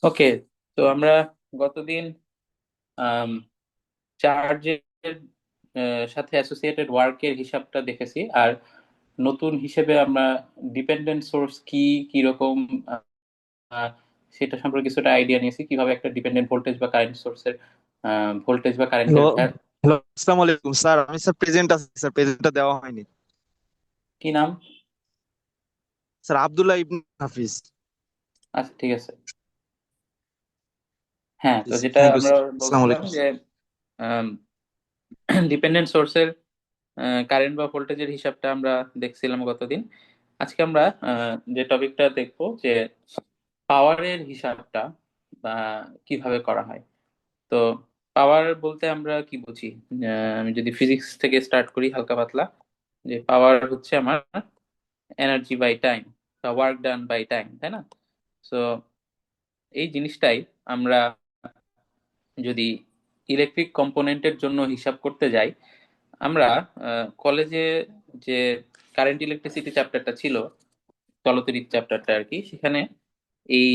ওকে। তো আমরা গতদিন চার্জের সাথে অ্যাসোসিয়েটেড ওয়ার্কের হিসাবটা দেখেছি, আর নতুন হিসেবে আমরা ডিপেন্ডেন্ট সোর্স কি কিরকম আহ, সেটা সম্পর্কে কিছুটা আইডিয়া নিয়েছি, কিভাবে একটা ডিপেন্ডেন্ট ভোল্টেজ বা কারেন্ট সোর্সের ভোল্টেজ বা হ্যালো। কারেন্টের হ্যালো, আসসালামু আলাইকুম স্যার। আমি স্যার প্রেজেন্ট আছি স্যার, প্রেজেন্টটা দেওয়া হয়নি। কি নাম? স্যার আব্দুল্লাহ ইবনে হাফিজ। আচ্ছা, ঠিক আছে। হ্যাঁ, তো যেটা থ্যাংক ইউ আমরা স্যার, আসসালামু বলছিলাম আলাইকুম। যে ডিপেন্ডেন্ট সোর্সের কারেন্ট বা ভোল্টেজের হিসাবটা আমরা দেখছিলাম গতদিন। আজকে আমরা যে টপিকটা দেখবো যে পাওয়ারের হিসাবটা বা কিভাবে করা হয়। তো পাওয়ার বলতে আমরা কি বুঝি? আমি যদি ফিজিক্স থেকে স্টার্ট করি হালকা পাতলা, যে পাওয়ার হচ্ছে আমার এনার্জি বাই টাইম বা ওয়ার্ক ডান বাই টাইম, তাই না? তো এই জিনিসটাই আমরা যদি ইলেকট্রিক কম্পোনেন্টের জন্য হিসাব করতে যাই, আমরা কলেজে যে কারেন্ট ইলেকট্রিসিটি চ্যাপ্টারটা ছিল, চলতরিৎ চ্যাপ্টারটা আর কি, সেখানে এই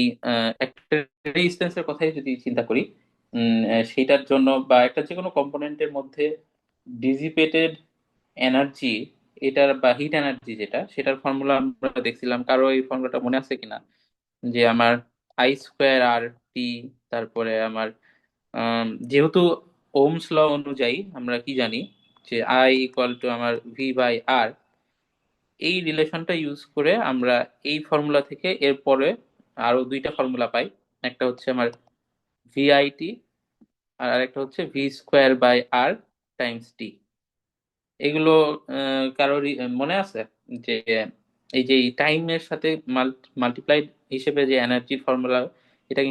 একটা রেজিস্ট্যান্সের কথাই যদি চিন্তা করি, সেইটার জন্য বা একটা যে কোনো কম্পোনেন্টের মধ্যে ডিসিপেটেড এনার্জি, এটার বা হিট এনার্জি যেটা, সেটার ফর্মুলা আমরা দেখছিলাম। কারো এই ফর্মুলাটা মনে আছে কিনা? যে আমার আই স্কোয়ার আর টি, তারপরে আমার যেহেতু ওমস ল অনুযায়ী আমরা কি জানি, যে আই ইকুয়াল টু আমার ভি বাই আর, এই রিলেশনটা ইউজ করে আমরা এই ফর্মুলা থেকে এরপরে আরো দুইটা ফর্মুলা পাই। একটা হচ্ছে আমার ভিআইটি, আর আরেকটা হচ্ছে V square by R times T. এগুলো কারোর মনে আছে যে এই যে টাইমের সাথে মাল্টিপ্লাইড হিসেবে যে এনার্জির ফর্মুলা, এটা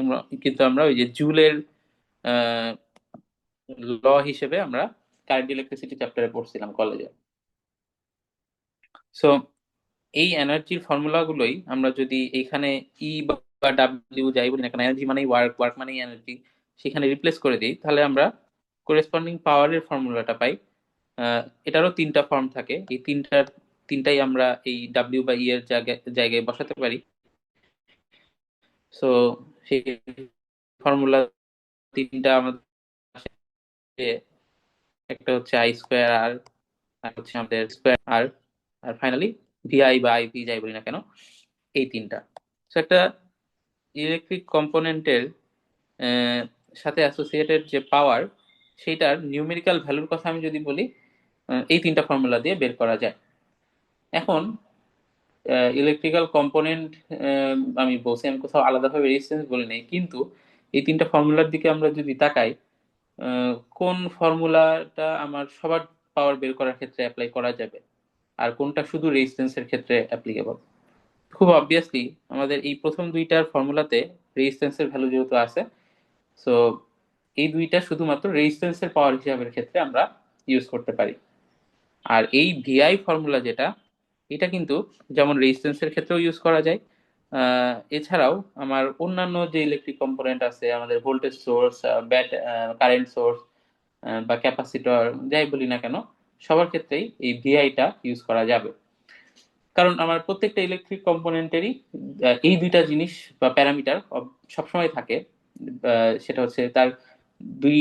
কিন্তু আমরা ওই যে জুলের ল হিসেবে আমরা কারেন্ট ইলেকট্রিসিটি চ্যাপ্টারে পড়ছিলাম কলেজে। সো এই এনার্জির ফর্মুলা গুলোই আমরা যদি এখানে ই বা ডাব্লিউ যাই বলি না কেন, এনার্জি মানেই ওয়ার্ক, ওয়ার্ক মানেই এনার্জি, সেখানে রিপ্লেস করে দিই, তাহলে আমরা করেসপন্ডিং পাওয়ারের ফর্মুলাটা পাই। এটারও তিনটা ফর্ম থাকে, এই তিনটাই আমরা এই ডাব্লিউ বা ই এর জায়গায় জায়গায় বসাতে পারি। সো সেই ফর্মুলা তিনটা আমাদের আসে। একটা হচ্ছে আই স্কোয়ার আর, আর হচ্ছে আমাদের স্কোয়ার আর, আর ফাইনালি ভিআই বা আই ভি যাই বলি না কেন, এই তিনটা। তো একটা ইলেকট্রিক কম্পোনেন্টের সাথে অ্যাসোসিয়েটেড যে পাওয়ার, সেইটার নিউমেরিক্যাল ভ্যালুর কথা আমি যদি বলি, এই তিনটা ফর্মুলা দিয়ে বের করা যায়। এখন ইলেকট্রিক্যাল কম্পোনেন্ট, আমি বলছি, আমি কোথাও আলাদাভাবে রেজিস্ট্যান্স বলি নাই, কিন্তু এই তিনটা ফর্মুলার দিকে আমরা যদি তাকাই, কোন ফর্মুলাটা আমার সবার পাওয়ার বের করার ক্ষেত্রে অ্যাপ্লাই করা যাবে আর কোনটা শুধু রেজিস্ট্যান্সের ক্ষেত্রে অ্যাপ্লিকেবল, খুব অবভিয়াসলি আমাদের এই প্রথম দুইটার ফর্মুলাতে রেজিস্ট্যান্সের ভ্যালু যেহেতু আছে, সো এই দুইটা শুধুমাত্র রেজিস্ট্যান্সের পাওয়ার হিসাবের ক্ষেত্রে আমরা ইউজ করতে পারি। আর এই ভিআই ফর্মুলা যেটা, এটা কিন্তু যেমন রেজিস্ট্যান্সের ক্ষেত্রেও ইউজ করা যায়, এছাড়াও আমার অন্যান্য যে ইলেকট্রিক কম্পোনেন্ট আছে, আমাদের ভোল্টেজ সোর্স, কারেন্ট সোর্স বা ক্যাপাসিটর যাই বলি না কেন, সবার ক্ষেত্রেই এই ভিআইটা ইউজ করা যাবে। কারণ আমার প্রত্যেকটা ইলেকট্রিক কম্পোনেন্টেরই এই দুইটা জিনিস বা প্যারামিটার সবসময় থাকে। সেটা হচ্ছে তার দুই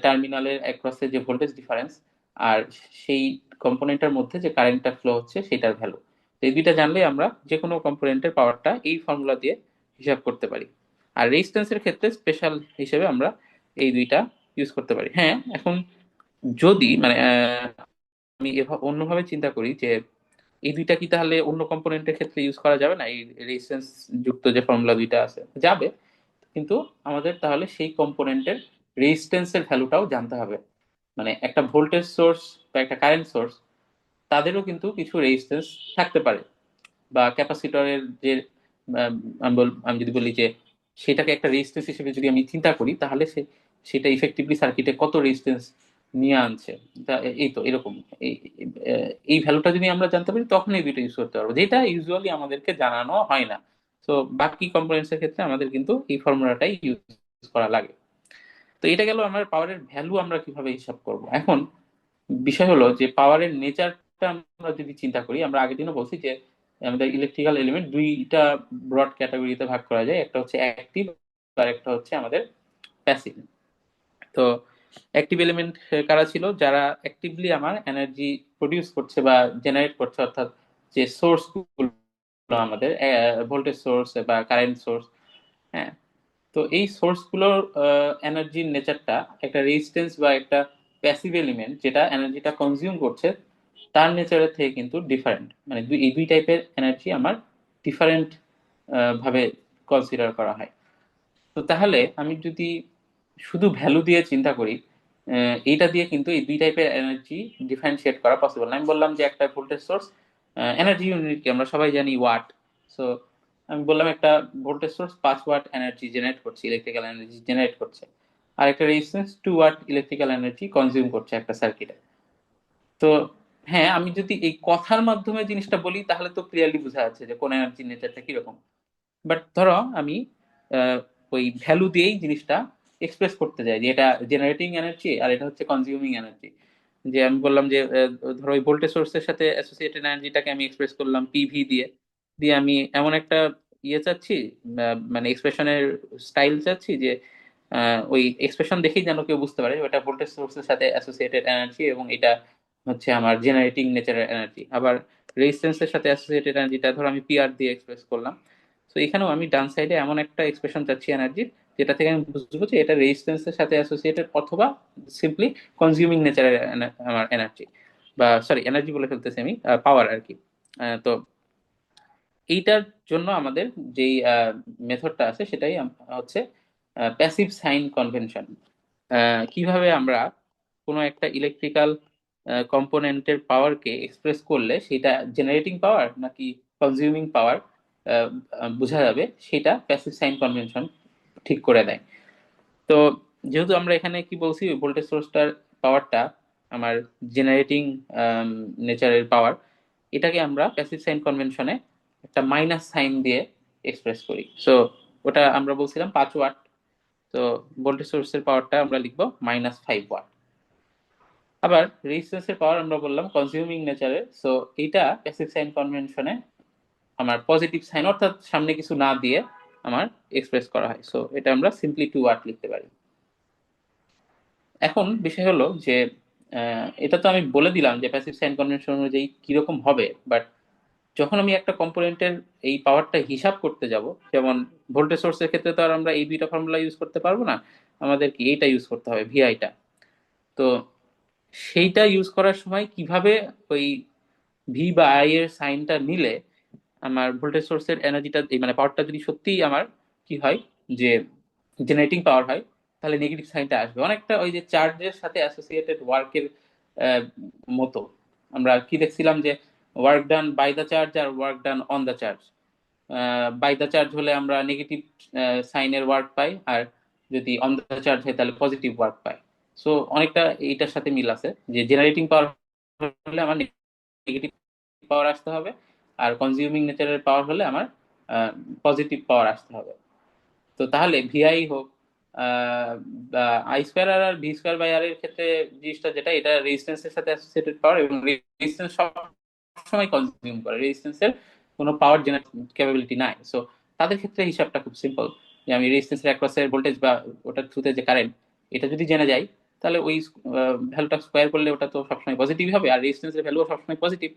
টার্মিনালের অ্যাক্রসে যে ভোল্টেজ ডিফারেন্স, আর সেই কম্পোনেন্টের মধ্যে যে কারেন্টটা ফ্লো হচ্ছে সেটার ভ্যালু। এই দুইটা জানলেই আমরা যে কোনো কম্পোনেন্টের পাওয়ারটা এই ফর্মুলা দিয়ে হিসাব করতে পারি। আর রেজিস্ট্যান্সের ক্ষেত্রে স্পেশাল হিসেবে আমরা এই দুইটা ইউজ করতে পারি। হ্যাঁ, এখন যদি মানে আমি অন্যভাবে চিন্তা করি যে এই দুইটা কি তাহলে অন্য কম্পোনেন্টের ক্ষেত্রে ইউজ করা যাবে না? এই রেজিস্ট্যান্স যুক্ত যে ফর্মুলা দুইটা আছে যাবে, কিন্তু আমাদের তাহলে সেই কম্পোনেন্টের রেজিস্ট্যান্সের ভ্যালুটাও জানতে হবে। মানে একটা ভোল্টেজ সোর্স বা একটা কারেন্ট সোর্স, তাদেরও কিন্তু কিছু রেজিস্ট্যান্স থাকতে পারে। বা ক্যাপাসিটরের যে আম, আমি যদি বলি যে সেটাকে একটা রেজিস্ট্যান্স হিসেবে যদি আমি চিন্তা করি, তাহলে সেটা ইফেক্টিভলি সার্কিটে কত রেজিস্ট্যান্স নিয়ে আনছে। এই তো এরকম এই এই ভ্যালুটা যদি আমরা জানতে পারি, তখন এই দুটো ইউজ করতে পারবো, যেটা ইউজুয়ালি আমাদেরকে জানানো হয় না। তো বাকি কম্পোনেন্টস এর ক্ষেত্রে আমাদের কিন্তু এই ফর্মুলাটাই ইউজ করা লাগে। তো এটা গেল আমার পাওয়ারের ভ্যালু আমরা কিভাবে হিসাব করব। এখন বিষয় হলো যে পাওয়ারের নেচারটা আমরা যদি চিন্তা করি, আমরা আগের দিনও বলছি যে আমাদের ইলেকট্রিক্যাল এলিমেন্ট দুইটা ব্রড ক্যাটাগরিতে ভাগ করা যায়। একটা হচ্ছে অ্যাক্টিভ আর একটা হচ্ছে আমাদের প্যাসিভ। তো অ্যাক্টিভ এলিমেন্ট কারা ছিল, যারা অ্যাক্টিভলি আমার এনার্জি প্রডিউস করছে বা জেনারেট করছে, অর্থাৎ যে সোর্স গুলো আমাদের ভোল্টেজ সোর্স বা কারেন্ট সোর্স। হ্যাঁ, তো এই সোর্স গুলোর এনার্জির নেচারটা একটা রেজিস্ট্যান্স বা একটা প্যাসিভ এলিমেন্ট যেটা এনার্জিটা কনজিউম করছে তার নেচারের থেকে কিন্তু ডিফারেন্ট। মানে এই দুই টাইপের এনার্জি আমার ডিফারেন্ট ভাবে কনসিডার করা হয়। তো তাহলে আমি যদি শুধু ভ্যালু দিয়ে চিন্তা করি, এইটা দিয়ে কিন্তু এই দুই টাইপের এনার্জি ডিফারেন্সিয়েট করা পসিবল না। আমি বললাম যে একটা ভোল্টেজ সোর্স, এনার্জি ইউনিট কি আমরা সবাই জানি ওয়াট। সো আমি বললাম একটা voltage source 5 watt energy generate করছে, ইলেকট্রিক্যাল এনার্জি জেনারেট করছে, আর একটা resistance 2 watt electrical energy consume করছে একটা সার্কিটে। তো হ্যাঁ, আমি যদি এই কথার মাধ্যমে জিনিসটা বলি তাহলে তো ক্লিয়ারলি বোঝা যাচ্ছে যে কোন এনার্জির নেচারটা কিরকম। বাট ধরো আমি ওই ভ্যালু দিয়েই জিনিসটা এক্সপ্রেস করতে চাই যে এটা জেনারেটিং এনার্জি আর এটা হচ্ছে কনজিউমিং এনার্জি। যে আমি বললাম যে ধরো ওই ভোল্টেজ সোর্সের সাথে অ্যাসোসিয়েটেড এনার্জিটাকে আমি এক্সপ্রেস করলাম পিভি দিয়ে। দিয়ে আমি এমন একটা ইয়ে চাচ্ছি, মানে এক্সপ্রেশনের স্টাইল চাচ্ছি যে ওই এক্সপ্রেশন দেখেই যেন কেউ বুঝতে পারে ওটা ভোল্টেজ সোর্সের সাথে অ্যাসোসিয়েটেড এনার্জি এবং এটা হচ্ছে আমার জেনারেটিং নেচারের এনার্জি। আবার রেজিস্ট্যান্সের সাথে অ্যাসোসিয়েটেড এনার্জিটা ধরো আমি পিআর দিয়ে এক্সপ্রেস করলাম। তো এখানেও আমি ডান সাইডে এমন একটা এক্সপ্রেশন চাচ্ছি এনার্জির যেটা থেকে আমি বুঝবো যে এটা রেজিস্ট্যান্সের সাথে অ্যাসোসিয়েটেড অথবা সিম্পলি কনজিউমিং নেচারের আমার এনার্জি, বা সরি এনার্জি বলে ফেলতেছি আমি, পাওয়ার আর কি। তো এইটার জন্য আমাদের যেই মেথডটা আছে সেটাই হচ্ছে প্যাসিভ সাইন কনভেনশন। কিভাবে আমরা কোনো একটা ইলেকট্রিক্যাল কম্পোনেন্টের পাওয়ারকে এক্সপ্রেস করলে সেটা জেনারেটিং পাওয়ার নাকি কনজিউমিং পাওয়ার বোঝা যাবে, সেটা প্যাসিভ সাইন কনভেনশন ঠিক করে দেয়। তো যেহেতু আমরা এখানে কি বলছি, ভোল্টেজ সোর্সটার পাওয়ারটা আমার জেনারেটিং নেচারের পাওয়ার, এটাকে আমরা প্যাসিভ সাইন কনভেনশনে একটা মাইনাস সাইন দিয়ে এক্সপ্রেস করি। সো ওটা আমরা বলছিলাম 5 ওয়াট, তো ভোল্টেজ সোর্সের পাওয়ারটা আমরা লিখবো -5 ওয়াট। আবার রেজিস্ট্যান্সের পাওয়ার আমরা বললাম কনজিউমিং নেচারের, সো এইটা প্যাসিভ সাইন কনভেনশনে আমার পজিটিভ সাইন অর্থাৎ সামনে কিছু না দিয়ে আমার এক্সপ্রেস করা হয়। সো এটা আমরা সিম্পলি 2 ওয়াট লিখতে পারি। এখন বিষয় হলো যে এটা তো আমি বলে দিলাম যে প্যাসিভ সাইন কনভেনশন অনুযায়ী কিরকম হবে, বাট যখন আমি একটা কম্পোনেন্টের এই পাওয়ারটা হিসাব করতে যাব, যেমন ভোল্টেজ সোর্সের ক্ষেত্রে তো আর আমরা এই দুইটা ফর্মুলা ইউজ করতে পারবো না, আমাদের কি এইটা ইউজ করতে হবে, ভিআইটা। তো সেইটা ইউজ করার সময় কিভাবে ওই ভি বা আই এর সাইনটা নিলে আমার ভোল্টেজ সোর্সের এনার্জিটা মানে পাওয়ারটা যদি সত্যিই আমার কি হয় যে জেনারেটিং পাওয়ার হয়, তাহলে নেগেটিভ সাইনটা আসবে। অনেকটা ওই যে চার্জের সাথে অ্যাসোসিয়েটেড ওয়ার্কের মতো। আমরা কি দেখছিলাম যে work done by the charge আর work done on the charge. By the charge হলে আমরা নেগেটিভ সাইনের ওয়ার্ক পাই, আর যদি অন দ্য চার্জ হয় তাহলে পজিটিভ ওয়ার্ক পাই। সো অনেকটা এইটার সাথে মিল আছে যে জেনারেটিং পাওয়ার হলে আমার নেগেটিভ পাওয়ার আসতে হবে, আর কনজিউমিং নেচারের পাওয়ার হলে আমার পজিটিভ পাওয়ার আসতে হবে। তো তাহলে ভিআই হোক বা I square R V square by R এর ক্ষেত্রে জিনিসটা যেটা, এটা রেজিস্ট্যান্সের সাথে অ্যাসোসিয়েটেড পাওয়ার, এবং রেজিস্ট্যান্স সবসময় কনজিউম করে, রেজিস্ট্যান্সের কোনো পাওয়ার জেনারেট ক্যাপাবিলিটি নাই। সো তাদের ক্ষেত্রে হিসাবটা খুব সিম্পল, যে আমি রেজিস্ট্যান্সের অ্যাক্রসের ভোল্টেজ বা ওটার থ্রুতে যে কারেন্ট, এটা যদি জেনে যাই তাহলে ওই ভ্যালুটা স্কোয়ার করলে ওটা তো সবসময় পজিটিভ হবে, আর রেজিস্ট্যান্সের ভ্যালুও সবসময় পজিটিভ।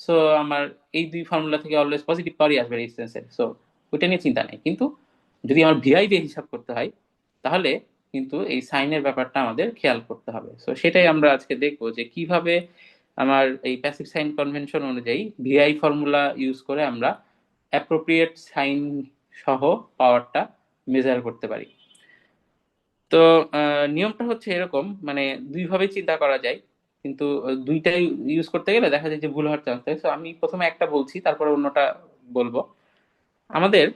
সো আমার এই দুই ফর্মুলা থেকে অলওয়েজ পজিটিভ পাওয়ারই আসবে রেজিস্ট্যান্সের। সো ওইটা নিয়ে চিন্তা নেই। কিন্তু যদি আমার ভিআই দিয়ে হিসাব করতে হয় তাহলে কিন্তু এই সাইনের ব্যাপারটা আমাদের খেয়াল করতে হবে। সো সেটাই আমরা আজকে দেখবো যে কিভাবে আমার এই প্যাসিভ সাইন কনভেনশন অনুযায়ী ভিআই ফর্মুলা ইউজ করে আমরা অ্যাপ্রোপ্রিয়েট সাইন সহ পাওয়ারটা মেজার করতে পারি। তো নিয়মটা হচ্ছে এরকম, মানে দুইভাবে চিন্তা করা যায়, কিন্তু দুইটাই ইউজ করতে গেলে দেখা যায় যে ভুল হওয়ার চান্স থাকে। তো আমি প্রথমে একটা বলছি তারপরে অন্যটা বলবো। আমাদের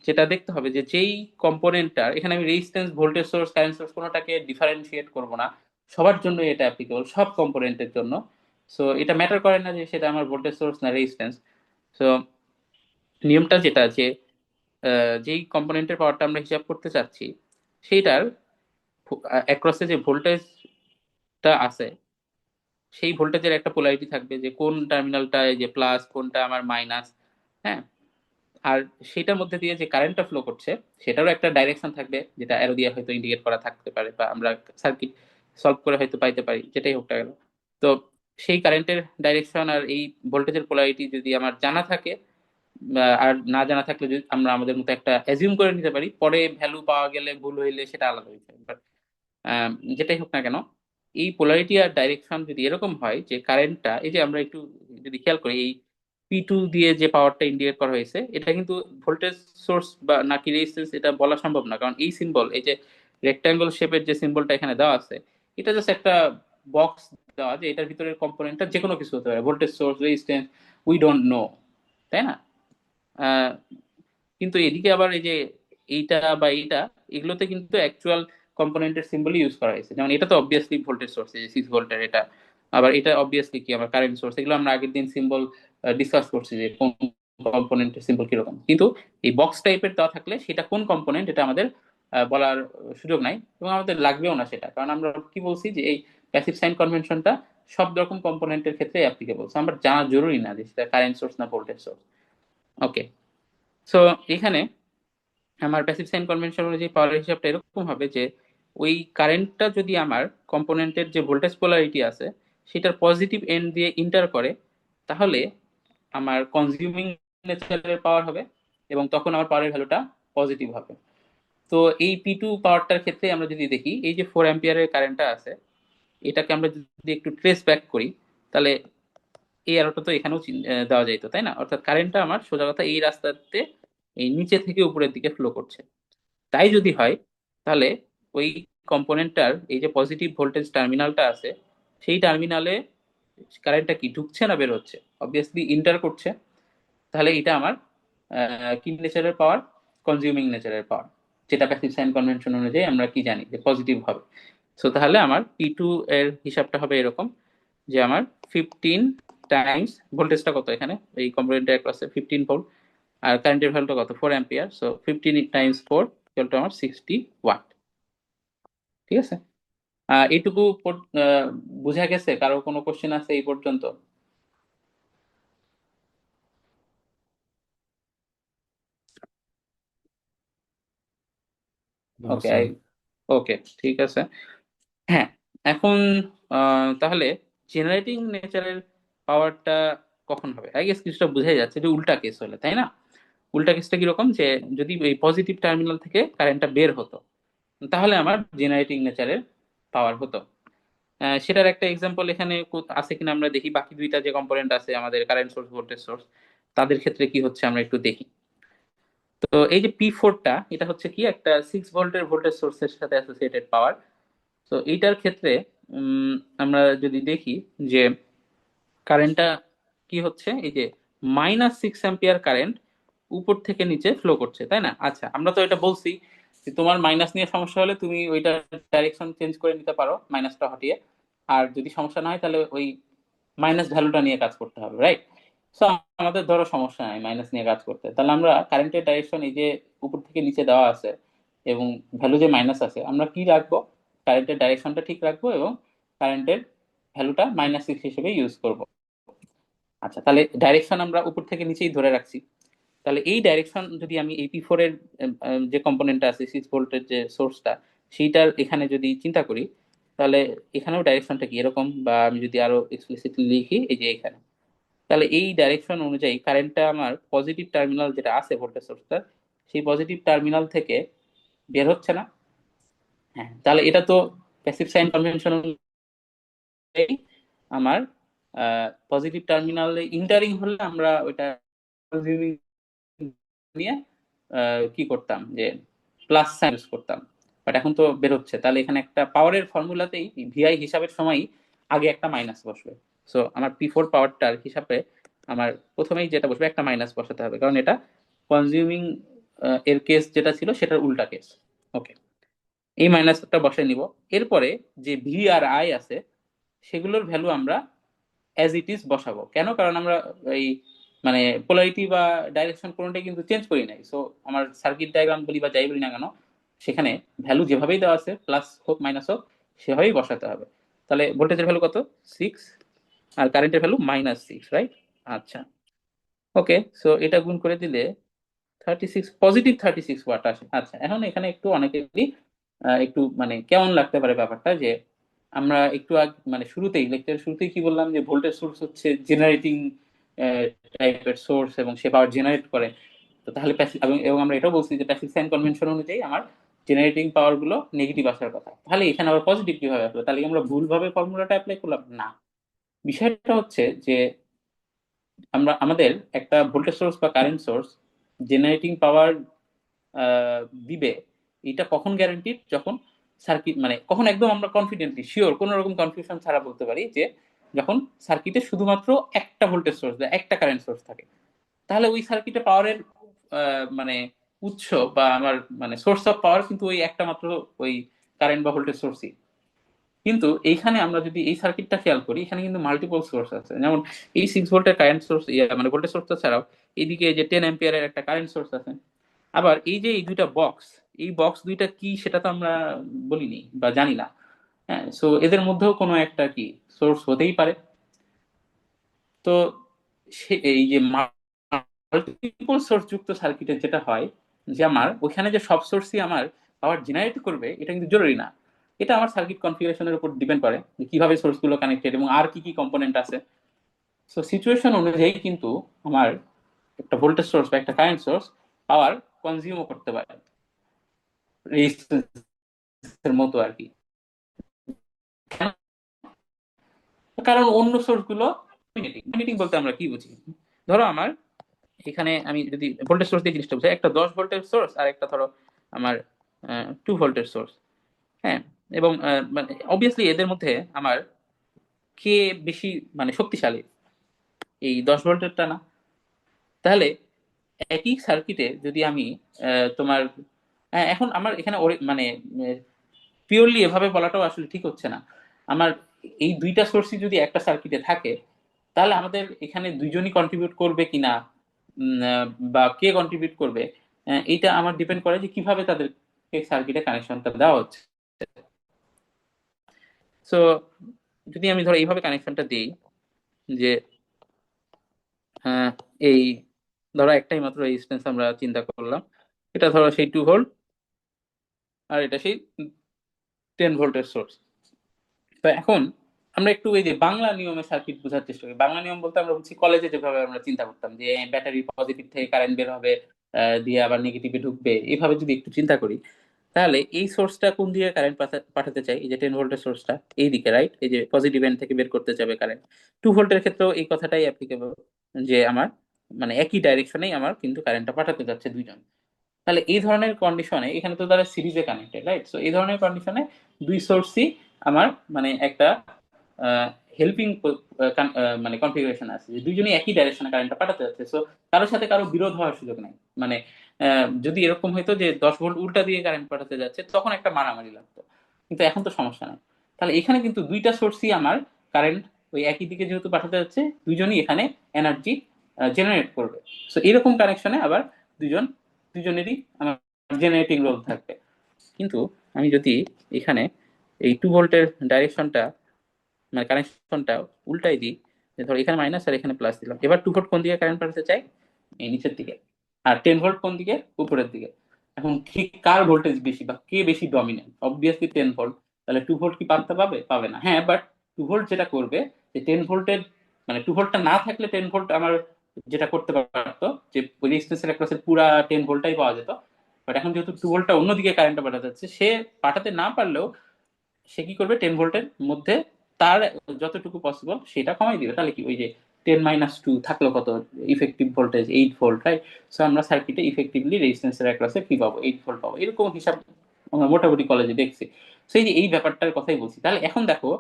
যেটা দেখতে হবে যে যেই কম্পোনেন্টটার, এখানে আমি resistance voltage source current source কোনোটাকে ডিফারেন্সিয়েট করব না, সবার জন্য এটা অ্যাপ্লিকেবল, সব কম্পোনেন্টের জন্য। সো এটা ম্যাটার করে না যে সেটা আমার ভোল্টেজ সোর্স না রেজিস্ট্যান্স। সো নিয়মটা যেটা যে যেই কম্পোনেন্টের পাওয়ারটা আমরা হিসাব করতে চাচ্ছি সেইটার অ্যাক্রসে যে ভোল্টেজটা আছে সেই ভোল্টেজের একটা পোলারিটি থাকবে, যে কোন টার্মিনালটায় যে প্লাস কোনটা আমার মাইনাস। হ্যাঁ, আর সেটার মধ্যে দিয়ে যে কারেন্টটা ফ্লো করছে সেটারও একটা ডাইরেকশন থাকবে, যেটা অ্যারো দিয়ে হয়তো ইন্ডিকেট করা থাকতে পারে, বা আমরা সার্কিট সলভ করে হয়তো পাইতে পারি, যেটাই হোক না কেন। তো সেই কারেন্টের ডাইরেকশন আর এই ভোল্টেজের পোলারিটি যদি আমার জানা থাকে, আর না জানা থাকলে যদি আমরা আমাদের মতো একটা অ্যাজিউম করে নিতে পারি, পরে ভ্যালু পাওয়া গেলে ভুল হইলে সেটা আলাদা বিষয়। But, যেটাই হোক না কেন, এই পোলারিটি আর ডাইরেকশন যদি এরকম হয় যে কারেন্টটা, এই যে আমরা একটু যদি খেয়াল করি, এই P2 দিয়ে যে পাওয়ারটা ইন্ডিকেট করা হয়েছে, এটা কিন্তু ভোল্টেজ সোর্স বা নাকি রেজিস্ট্যান্স এটা বলা সম্ভব না, কারণ এই সিম্বল, এই যে রেক্ট্যাঙ্গল শেপের যে সিম্বলটা এখানে দেওয়া আছে, এটা জাস্ট একটা বক্স দেওয়া, যে এটার ভিতরের কম্পোনেন্টটা যে কোনো কিছু হতে পারে, voltage source, resistance, we don't know, তাই না? আহ, কিন্তু এদিকে আবার এই যে এইটা বা এইটা, এগুলোতে কিন্তু অ্যাকচুয়াল কম্পোনেন্টের সিম্বলই ইউজ করা হয়েছে। যেমন এটা তো অবভিয়াসলি ভোল্টেজ সোর্স, এই যে 6 ভোল্টের এটা, আবার এটা অবভিয়াসলি কি আমার কারেন্ট সোর্স। এগুলো আমরা আগের দিন সিম্বল ডিসকাস করছি যে কোন কম্পোনেন্টের সিম্বল কিরকম। কিন্তু এই বক্স টাইপের দেওয়া থাকলে সেটা কোন কম্পোনেন্ট এটা আমাদের বলার সুযোগ নাই, এবং আমাদের লাগবেও না সেটা, কারণ আমরা কি বলছি যে এই প্যাসিভ সাইন কনভেনশনটা সব রকম কম্পোনেন্টের ক্ষেত্রে অ্যাপ্লিকেবল। আমরা জানা জরুরি না যে সেটা কারেন্ট সোর্স না ভোল্টেজ সোর্স। ওকে, সো এখানে আমার প্যাসিভ সাইন কনভেনশন অনুযায়ী পাওয়ার হিসাবটা এরকম হবে যে ওই কারেন্টটা যদি আমার কম্পোনেন্টের যে ভোল্টেজ পোলারিটি আছে সেটার পজিটিভ এন্ড দিয়ে ইন্টার করে, তাহলে আমার কনজিউমিং নেচারের পাওয়ার হবে, এবং তখন আমার পাওয়ারের ভ্যালুটা পজিটিভ হবে। তো এই P2 পাওয়ারটার ক্ষেত্রে আমরা যদি দেখি, এই যে 4 অ্যাম্পিয়ারের কারেন্টটা আছে, এটাকে আমরা যদি একটু ট্রেস ব্যাক করি, তাহলে এই অ্যারোটা তো এখানেও দেওয়া যাইতো, তাই না? অর্থাৎ কারেন্টটা আমার সোজা কথা এই রাস্তাতে এই নিচে থেকে উপরের দিকে ফ্লো করছে। তাই যদি হয়, তাহলে ওই কম্পোনেন্টটার এই যে পজিটিভ ভোল্টেজ টার্মিনালটা আছে, সেই টার্মিনালে কারেন্টটা কি ঢুকছে না বের হচ্ছে? অবভিয়াসলি ইন্টার করছে। তাহলে এটা আমার কি নেচারের পাওয়ার? কনজিউমিং নেচারের পাওয়ার, যেটা প্যাসিভ সাইন কনভেনশন অনুযায়ী আমরা কি জানি যে পজিটিভ হবে। সো তাহলে আমার P2 এর হিসাবটা হবে এরকম, যে আমার 15 টাইমস ভোল্টেজটা কত এখানে এই কম্পোনেন্টের অ্যাক্রসে, 15 ভোল্ট, আর কারেন্টের ভ্যালুটা কত, 4 ampere. So 15 Times 4 equal to আমার 60 ওয়াট। ঠিক আছে? এইটুকু বোঝা গেছে? কারো কোনো কোশ্চেন আছে এই পর্যন্ত? না ওকে, স্যার। ওকে, ঠিক আছে। হ্যাঁ, এখন তাহলে জেনারেটিং নেচারের পাওয়ারটা কখন হবে? আই গেস কিছুটা বোঝাই যাচ্ছে, যে উল্টা কেস হলে, তাই না? উল্টা কেসটা কিরকম, যে যদি এই পজিটিভ টার্মিনাল থেকে কারেন্টটা বের হতো, তাহলে আমার জেনারেটিং নেচারের পাওয়ার হতো। সেটার একটা এক্সাম্পল এখানে আছে কিনা আমরা দেখি। বাকি দুইটা যে কম্পোনেন্ট আছে আমাদের, কারেন্ট সোর্স, ভোল্টেজ সোর্স, তাদের ক্ষেত্রে কি হচ্ছে আমরা একটু দেখি। তো এই যে P4টা, এটা হচ্ছে কি একটা 6 ভোল্টের ভোল্টেজ সোর্সের সাথে অ্যাসোসিয়েটেড পাওয়ার। তো এইটার ক্ষেত্রে উম, আমরা যদি দেখি যে কারেন্টটা কি হচ্ছে, এই যে -6 অ্যাম্পিয়ার কারেন্ট উপর থেকে নিচে ফ্লো করছে, তাই না? আচ্ছা, আমরা তো এটা বলছি যে তোমার মাইনাস নিয়ে সমস্যা হলে তুমি ওইটা ডাইরেকশন চেঞ্জ করে নিতে পারো, মাইনাসটা হটিয়ে। আর যদি সমস্যা না হয় তাহলে ওই মাইনাস ভ্যালুটা নিয়ে কাজ করতে হবে, রাইট? সো আমাদের ধরো সমস্যা নাই মাইনাস নিয়ে কাজ করতে, তাহলে আমরা কারেন্টের ডাইরেকশন এই যে উপর থেকে নিচে দেওয়া আছে এবং ভ্যালু যে মাইনাস আছে, আমরা কি রাখবো? কারেন্টের ডাইরেকশনটা ঠিক রাখবো এবং কারেন্টের ভ্যালুটা -6 হিসেবে ইউজ করব। আচ্ছা, তাহলে ডাইরেকশন আমরা উপর থেকে নিচেই ধরে রাখছি। তাহলে এই ডাইরেকশন যদি আমি এই P4 এর যে কম্পোনেন্টটা আছে, 6 ভোল্টের যে সোর্সটা, সেইটার এখানে যদি চিন্তা করি, তাহলে এখানেও ডাইরেকশনটা কি এরকম, বা আমি যদি আরো এক্সপ্লিসিটলি লিখি, এই যে এখানে, তাহলে এই ডাইরেকশন অনুযায়ী কারেন্টটা আমার পজিটিভ টার্মিনাল যেটা আছে ভোল্টেজ সোর্সটা, সেই পজিটিভ টার্মিনাল থেকে বের হচ্ছে না? হ্যাঁ, তাহলে এটা তো প্যাসিভ সাইন কনভেনশন অনুযায়ী আমার পজিটিভ টার্মিনালে ইন্টারিং হলে আমরা ওইটা কনজিউমিং নিয়ে কি করতাম, যে প্লাস সাইন ইউজ করতাম। বাট এখন তো বের হচ্ছে, তাহলে এখানে একটা পাওয়ারের ফর্মুলাতেই ভিআই হিসাবের সময় আগে একটা মাইনাস বসবে। সো আমার P4 পাওয়ারটার হিসাবে আমার প্রথমেই যেটা বসবে, একটা মাইনাস বসাতে হবে, কারণ এটা কনজিউমিং এর কেস যেটা ছিল সেটার উল্টা কেস। ওকে, এই মাইনাসটা বসাই নিব। এরপরে যে ভি আর আই আছে, সেগুলোর ভ্যালু আমরা অ্যাজ ইট ইজ বসাবো। কেন? কারণ আমরা এই মানে পোলারিটি বা ডাইরেকশন কোনোটাই কিন্তু চেঞ্জ করি নাই। সো আমার সার্কিট ডায়াগ্রাম বলি বা যাই বলি না কেন, সেখানে ভ্যালু যেভাবেই দেওয়া আছে, প্লাস হোক মাইনাস হোক, সেভাবেই বসাতে হবে। তাহলে ভোল্টেজের ভ্যালু কত? 6, আর কারেন্টের ভ্যালু -6, রাইট? আচ্ছা, ওকে, সো এটা গুণ করে দিলে 36 পজিটিভ 36 ওয়াট আসে। আচ্ছা, এখন এখানে একটু অনেকেরই একটু মানে কেমন লাগতে পারে ব্যাপারটা, যে আমরা একটু মানে শুরুতেই লেকচারের শুরুতেই কি বললাম যে ভোল্টেজ সোর্স হচ্ছে জেনারেটিং টাইপের সোর্স এবং সে পাওয়ার জেনারেট করে। তো তাহলে এবং আমরা এটাও বলছি যে প্যাসিভ সাইন কনভেনশন অনুযায়ী আমার জেনারেটিং পাওয়ার গুলো নেগেটিভ আসার কথা। তাহলে এখানে আবার পজিটিভ কিভাবে আসবে? তাহলে কি আমরা ভুলভাবে ফর্মুলাটা অ্যাপ্লাই করলাম? না, বিষয়টা হচ্ছে যে আমাদের একটা ভোল্টেজ সোর্স বা কারেন্ট সোর্স জেনারেটিং পাওয়ার দিবে, এটা কখন গ্যারান্টিড? যখন সার্কিট মানে কখন একদম আমরা কনফিডেন্টলি শিওর কোনো রকম কনফিউশন ছাড়া বলতে পারি যে যখন সার্কিটে শুধুমাত্র একটা ভোল্টেজ সোর্স বা একটা কারেন্ট সোর্স থাকে। তাহলে ওই সার্কিটে পাওয়ারের মানে উৎস বা আমার মানে সোর্স অফ পাওয়ার কিন্তু ওই একটা মাত্র ওই কারেন্ট বা ভোল্টেজ সোর্সই। কিন্তু এইখানে আমরা যদি এই সার্কিটটা খেয়াল করি, এখানে কিন্তু মাল্টিপল সোর্স আছে। যেমন এই 6 ভোল্টের কারেন্ট সোর্স মানে ভোল্টেজ সোর্সটা ছাড়াও এইদিকে যে 10 অ্যাম্পিয়ারের একটা কারেন্ট সোর্স আছে। আবার এই যে এই দুইটা বক্স, এই বক্স দুইটা কি সেটা তো আমরা বলিনি বা জানি না। হ্যাঁ, সো এদের মধ্যেও কোনো একটা কি সোর্স হতেই পারে। তো এই যে মাল্টিপল সোর্স যুক্ত সার্কিটে যেটা হয় যে আমার ওখানে যে সব সোর্সই আমার পাওয়ার জেনারেট করবে এটা কিন্তু জরুরি না। এটা আমার সার্কিট কনফিগারেশনের উপর ডিপেন্ড করে যে কিভাবে সোর্সগুলো কানেক্টেড এবং আর কি কি কম্পোনেন্ট আছে। সো সিচুয়েশন অনুযায়ী কিন্তু আমার একটা ভোল্টেজ সোর্স বা একটা কারেন্ট সোর্স পাওয়ার কনজিউমও করতে পারে, রেজিস্ট্যান্সের মতো আর কি। কারণ অন্য সোর্স গুলো লিমিটিং বলতে আমরা কি বুঝি? ধরো আমার এখানে আমি যদি ভোল্টেজ সোর্স দিয়ে জিনিসটা বুঝাই, একটা 10 ভোল্টের সোর্স আর একটা ধরো আমার 2 ভোল্টের সোর্স। হ্যাঁ, এবং মানে অবভিয়াসলি এদের মধ্যে আমার কে বেশি মানে শক্তিশালী? এই 10 ভোল্টেরটা না? তাহলে একই সার্কিটে যদি আমি তোমার এখন আমার এখানে মানে পিওরলি এভাবে বলাটাও আসলে ঠিক হচ্ছে না। আমার এই দুইটা সোর্সই যদি একটা সার্কিটে থাকে, তাহলে আমাদের এখানে দুইজনই কন্ট্রিবিউট করবে কিনা বা কে কন্ট্রিবিউট করবে, এটা আমার ডিপেন্ড করে যে কিভাবে তাদেরকে সার্কিটে কানেকশনটা দেওয়া হচ্ছে। সো যদি আমি ধরো এইভাবে কানেকশনটা দিই যে এই ধরো একটাই মাত্র রেজিস্ট্যান্স আমরা চিন্তা করলাম, এটা ধরো সেই 2 ভোল্ট আর এটা সেই 10 ভোল্টের সোর্স। তো এখন আমরা একটু এই যে বাংলা নিয়মে সার্কিট বোঝার চেষ্টা করি। বাংলা নিয়ম বলতে আমরা বুঝি কলেজে যেভাবে আমরা চিন্তা করতাম যে ব্যাটারি পজিটিভ থেকে কারেন্ট বের হবে, দিয়ে আবার নেগেটিভে ঢুকবে, এইভাবে যদি একটু চিন্তা করি, তাহলে এই সোর্সটা কোন দিকে কারেন্ট পাঠাতে চাই? এই যে 10 ভোল্টের সোর্সটা এই দিকে, রাইট? এই যে পজিটিভ এন্ড থেকে বের করতে যাবে কারেন্ট। 2 ভোল্টের ক্ষেত্রেও এই কথাটাই অ্যাপ্লিকেবল, যে আমার মানে একই ডাইরেকশনেই আমার কিন্তু কারেন্টটা পাঠাতে যাচ্ছে দুইজন। তাহলে এই ধরনের কন্ডিশনে এখানে তো তারা সিরিজে কানেক্টেড, রাইট? সো এই ধরনের কন্ডিশনে দুই সোর্সই আমার মানে একটা হেল্পিং মানে কনফিগারেশন আছে, যে দুইজনই একই ডাইরেকশনে কারেন্টটা পাঠাতে যাচ্ছে। সো কারোর সাথে কারো বিরোধ হওয়ার সুযোগ নেই। মানে যদি এরকম হইতো যে 10 ভোল্ট উল্টা দিয়ে কারেন্ট পাঠাতে যাচ্ছে, তখন একটা মারামারি লাগতো। কিন্তু এখন তো সমস্যা নেই। তাহলে এখানে কিন্তু দুইটা সোর্সই আমার কারেন্ট ওই একই দিকে যেহেতু পাঠাতে যাচ্ছে, দুইজনই এখানে এনার্জি জেনারেট করবে। সো এরকম কানেকশনে আবার দুজন দুজনেরই আমার জেনারেটিং রোল থাকবে। কিন্তু আমি যদি এখানে এই 2 ভোল্টের ডাইরেকশনটা মানে কানেকশনটা উল্টাই দিই, যে ধরো এখানে মাইনাস আর এখানে প্লাস দিলাম, এবার 2 ভোল্ট কোন দিকে কারেন্ট পাঠাতে চাই? এই নিচের দিকে। আর 10 ভোল্ট কোন দিকে? উপরের দিকে। এখন ঠিক কার ভোল্টেজ বেশি বা কে বেশি ডমিনেন্ট? Obviously 10 volt. তাহলে 2 ভোল্ট কি পাত্তা পাবে? পাবে না। হ্যাঁ, বাট 2 ভোল্ট যেটা করবে যে 10 ভোল্টের মানে 2 ভোল্টটা না থাকলে 10 ভোল্ট আমার যেটা করতে পারতো যে রেজিস্ট্যান্সের অ্যাক্রসের পুরা 10 ভোল্টটাই পাওয়া যেত। বাট এখন যেহেতু 2 ভোল্টটা অন্যদিকে কারেন্টটা পাঠাতে যাচ্ছে, সে পাঠাতে না পারলেও সে কি করবে? 10 ভোল্টের মধ্যে তার যতটুকু পসিবল সেটা কমাই দিবে। তাহলে কি ওই যে 10 - 2 থাকলো কত? Effective voltage 8 volt, right? So আমরা সার্কিটে ইফেক্টিভলি রেজিস্ট্যান্সের অ্যাক্রসে কি পাবো? 8 ভোল্ট পাবো। এরকম হিসাব আমরা মোটামুটি কলেজে দেখছি। সেই যে এই ব্যাপারটার কথাই বলছি। তাহলে এখন দেখো,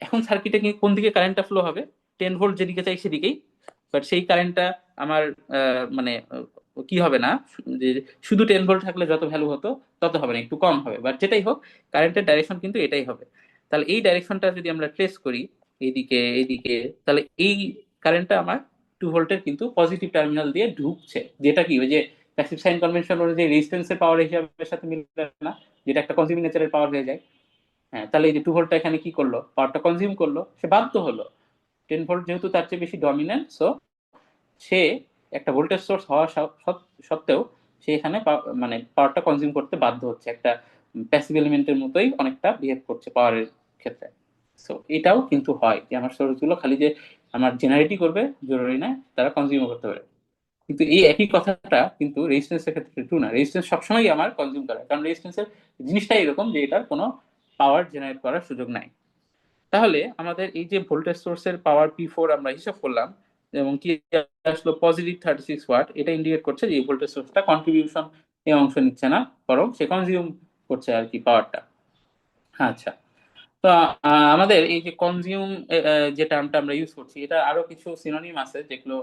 এখন সার্কিটে কোন দিকে কারেন্টটা ফ্লো হবে? 10 ভোল্ট যেদিকে চাই সেদিকেই। বাট সেই কারেন্টটা আমার মানে কি হবে না যে শুধু 10 ভোল্ট থাকলে যত ভ্যালু হতো তত হবে না, একটু কম হবে। বাট যেটাই হোক, কারেন্টের ডাইরেকশন কিন্তু এটাই হবে। তাহলে এই ডাইরেকশনটা যদি আমরা ট্রেস করি এইদিকে এইদিকে, তাহলে এই কারেন্টটা আমার 2 ভোল্টের কিন্তু পজিটিভ টার্মিনাল দিয়ে ঢুকছে, যেটা কি ওই যে প্যাসিভ সাইন কনভেনশন অনুযায়ী রেজিস্ট্যান্সের পাওয়ার হিসাবের সাথে মিলে না, যেটা একটা কনজিউমিং নেচারের পাওয়ার হয়ে যায়। হ্যাঁ, তাহলে এই যে 2 ভোল্টটা এখানে কি করলো? পাওয়ারটা কনজিউম করলো, সে বাধ্য হলো। 10 ভোল্ট যেহেতু তার চেয়ে বেশি ডমিনেন্ট, সো সে একটা ভোল্টেজ সোর্স হওয়া সত্ত্বেও সে এখানে মানে পাওয়ারটা কনজিউম করতে বাধ্য হচ্ছে, একটা প্যাসিভ এলিমেন্টের মতোই অনেকটা বিহেভ করছে পাওয়ারের ক্ষেত্রে। সো এটাও কিন্তু হয় যে আমার সোর্সগুলো খালি যে আমার জেনারেটই করবে জরুরি না, তারা কনজিউমও করতে পারে। কিন্তু এই একই কথাটা কিন্তু রেজিস্ট্যান্সের ক্ষেত্রে ট্রু না। রেজিস্ট্যান্স সবসময় আমার কনজিউম করে, কারণ রেজিস্ট্যান্সের জিনিসটাই এরকম যে এটার কোনো পাওয়ার জেনারেট করার সুযোগ নাই। তাহলে আমাদের এই যে ভোল্টেজ সোর্সের পাওয়ার P4 আমরা হিসাব করলাম এবং কি আসলো পজিটিভ 36 ওয়াট, এটা ইন্ডিকেট করছে যে এই ভোল্টেজ সোর্সটা কন্ট্রিবিউশন এ অংশ নিচ্ছে না, বরং সে কনজিউম করছে আর কি পাওয়ারটা। আচ্ছা, তো আমাদের এই যে কনজিউম যে টার্মটা আমরা ইউজ করছি, এটা আরো কিছু সিনোনিম আছে যেগুলো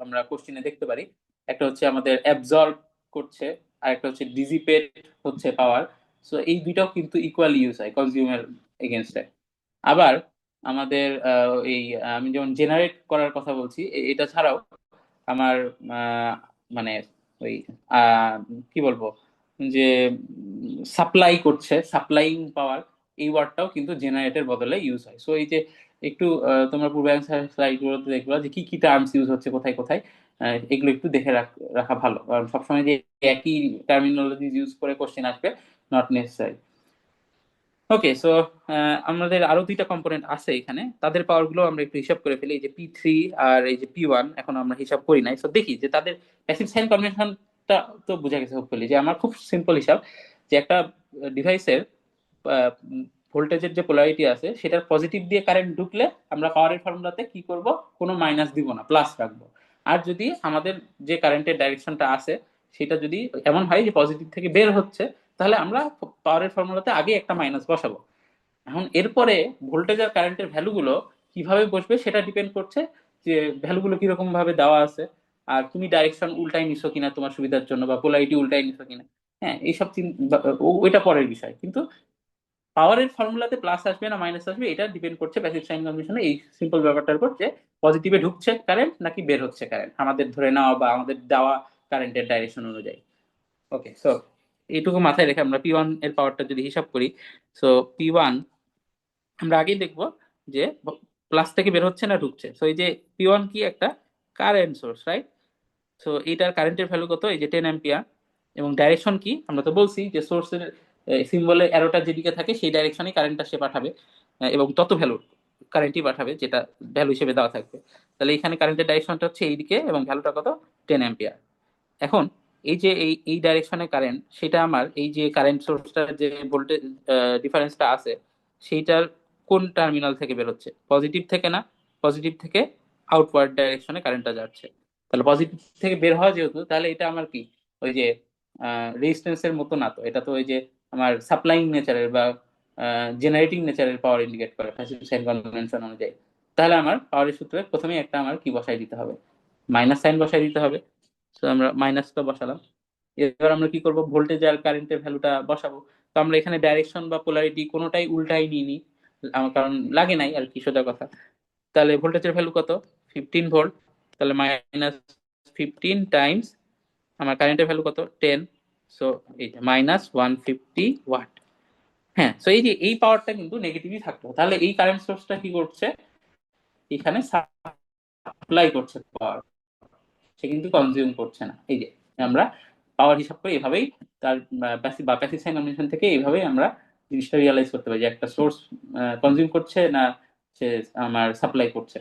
আমরা কোশ্চিনে দেখতে পারি। একটা হচ্ছে আমাদের অ্যাবজর্ব করছে, আর একটা হচ্ছে ডিসিপেট হচ্ছে পাওয়ার। সো এই দুইটাও কিন্তু ইকুয়ালি ইউজ হয় কনজিউমের এগেনস্টে। আবার আমাদের এই আমি যেমন জেনারেট করার কথা বলছি, এটা ছাড়াও আমার মানে ওই আহ, কি বলবো, যে সাপ্লাই করছে, সাপ্লাইং পাওয়ার, এই ওয়ার্ডটাও কিন্তু জেনারেটের বদলে ইউজ হয়। সো এই যে একটু তোমরা পূর্বাঞ্চল স্লাইডগুলোতে দেখবা যে কি কি টার্মস ইউজ হচ্ছে কোথায় কোথায়, এগুলো একটু দেখে রাখা ভালো, কারণ সবসময় যে একই টার্মিনোলজি ইউজ করে কোশ্চেন আসবে, নট নেসেসারি। ওকে, সো আমাদের আরো দুইটা কম্পোনেন্ট আছে এখানে, তাদের পাওয়ার গুলো আমরা একটু হিসাব করে ফেলি। এই যে P3 আর এই যে P1 এখন আমরা হিসাব করি নাই, তো দেখি যে তাদের প্যাসিভ সাইন কনভেনশনটা তো বোঝা গেছে হোপফুলি, যে আমার খুব সিম্পল হিসাব যে একটা ডিভাইসের ভোল্টেজের যে পোলারিটি আছে সেটার পজিটিভ দিয়ে কারেন্ট ঢুকলে আমরা পাওয়ারের ফর্মুলাতে কি করব, কোনো মাইনাস দিব না, প্লাস রাখবো। আর যদি আমাদের যে কারেন্টের ডাইরেকশনটা আছে সেটা যদি এমন হয় যে পজিটিভ থেকে বের হচ্ছে, তাহলে আমরা পাওয়ারের ফর্মুলাতে আগে একটা মাইনাস বসাবো। এখন এরপরে ভোল্টেজ আর কারেন্টের ভ্যালুগুলো কিভাবে বসবে সেটা ডিপেন্ড করছে যে ভ্যালুগুলো কিরকম ভাবে দেওয়া আছে, আর তুমি ডাইরেকশন উল্টাই নিছো কিনা তোমার সুবিধার জন্য, বা পোলারিটি উল্টাই নিছো কিনা। হ্যাঁ, এইসব ওইটা পরের বিষয়, কিন্তু পাওয়ারের ফর্মুলাতে প্লাস আসবে না মাইনাস আসবে এটা ডিপেন্ড করছে প্যাসিভ সাইন কনভেনশনে এই সিম্পল ব্যাপারটার উপর, যে পজিটিভে ঢুকছে কারেন্ট নাকি বের হচ্ছে কারেন্ট আমাদের ধরে নেওয়া বা আমাদের দেওয়া কারেন্টের ডাইরেকশন অনুযায়ী। ওকে, সো এইটুকু মাথায় রেখে আমরা P1 এর পাওয়ারটা যদি হিসাব করি, সো P1 আমরা আগেই দেখবো যে প্লাস থেকে বের হচ্ছে না ঢুকছে। সো এই যে P1 কি একটা কারেন্ট সোর্স, রাইট? সো এইটার কারেন্টের ভ্যালু কত, এই যে 10 অ্যাম্পিয়ার। এবং ডাইরেকশন কি, আমরা তো বলছি যে সোর্সের সিম্বলের অ্যারোটা যেদিকে থাকে সেই ডাইরেকশনে কারেন্টটা সে পাঠাবে, এবং তত ভ্যালু কারেন্টই পাঠাবে যেটা ভ্যালু হিসেবে দেওয়া থাকবে। তাহলে এখানে কারেন্টের ডাইরেকশনটা হচ্ছে এইদিকে এবং ভ্যালুটা কত, 10 অ্যাম্পিয়ার। এখন এই যে এই ডাইরেকশনে কারেন্ট, সেটা আমার এই যে কারেন্ট সোর্সটার যে ভোল্টেজ ডিফারেন্সটা আছে সেইটার কোন টার্মিনাল থেকে বের হচ্ছে, পজিটিভ থেকে না, পজিটিভ থেকে আউটওয়ার্ড ডাইরেকশনে কারেন্টটা যাচ্ছে। তাহলে পজিটিভ থেকে বের হওয়া যেহেতু, তাহলে এটা আমার কি, ওই যে রেজিস্ট্যান্সের মতো না, তো এটা তো ওই যে আমার সাপ্লাইং নেচারের বা জেনারেটিং নেচারের পাওয়ার ইন্ডিকেট করে প্যাসিভ সাইন কনভেনশন অনুযায়ী। তাহলে আমার পাওয়ারের সূত্রে প্রথমেই একটা আমার কি বসাই দিতে হবে, মাইনাস সাইন বসাই দিতে হবে। তো আমরা মাইনাসটা বসালাম। এবার আমরা কি করব, ভোল্টেজ আর কারেন্টের ভ্যালুটা বসাবো। তো আমরা এখানে ডাইরেকশন বা পোলারিটি কোনোটাই উল্টাই নিইনি, আমার কারণ লাগে নাই আর কি, সোজা কথা। তাহলে ভোল্টেজের ভ্যালু কত, 15 ভোল্ট। তাহলে -15 টাইমস আমার কারেন্টের ভ্যালু কত, 10। সো এই -150 ওয়াট। হ্যাঁ, তো এই যে এই পাওয়ারটা কিন্তু নেগেটিভই থাকতো, তাহলে এই কারেন্ট সোর্সটা কি করছে, এখানে সাপ্লাই করছে পাওয়ার, সে কিন্তু কনজিউম করছে না। এই যে আমরা পাওয়ার হিসাব করি এভাবেই, তার প্যাসিভ বা প্যাসিভ সাইন কনভেনশন থেকে এইভাবেই আমরা জিনিসটা রিয়ালাইজ করতে পারি যে একটা সোর্স কনজিউম করছে না সে আমার সাপ্লাই করছে।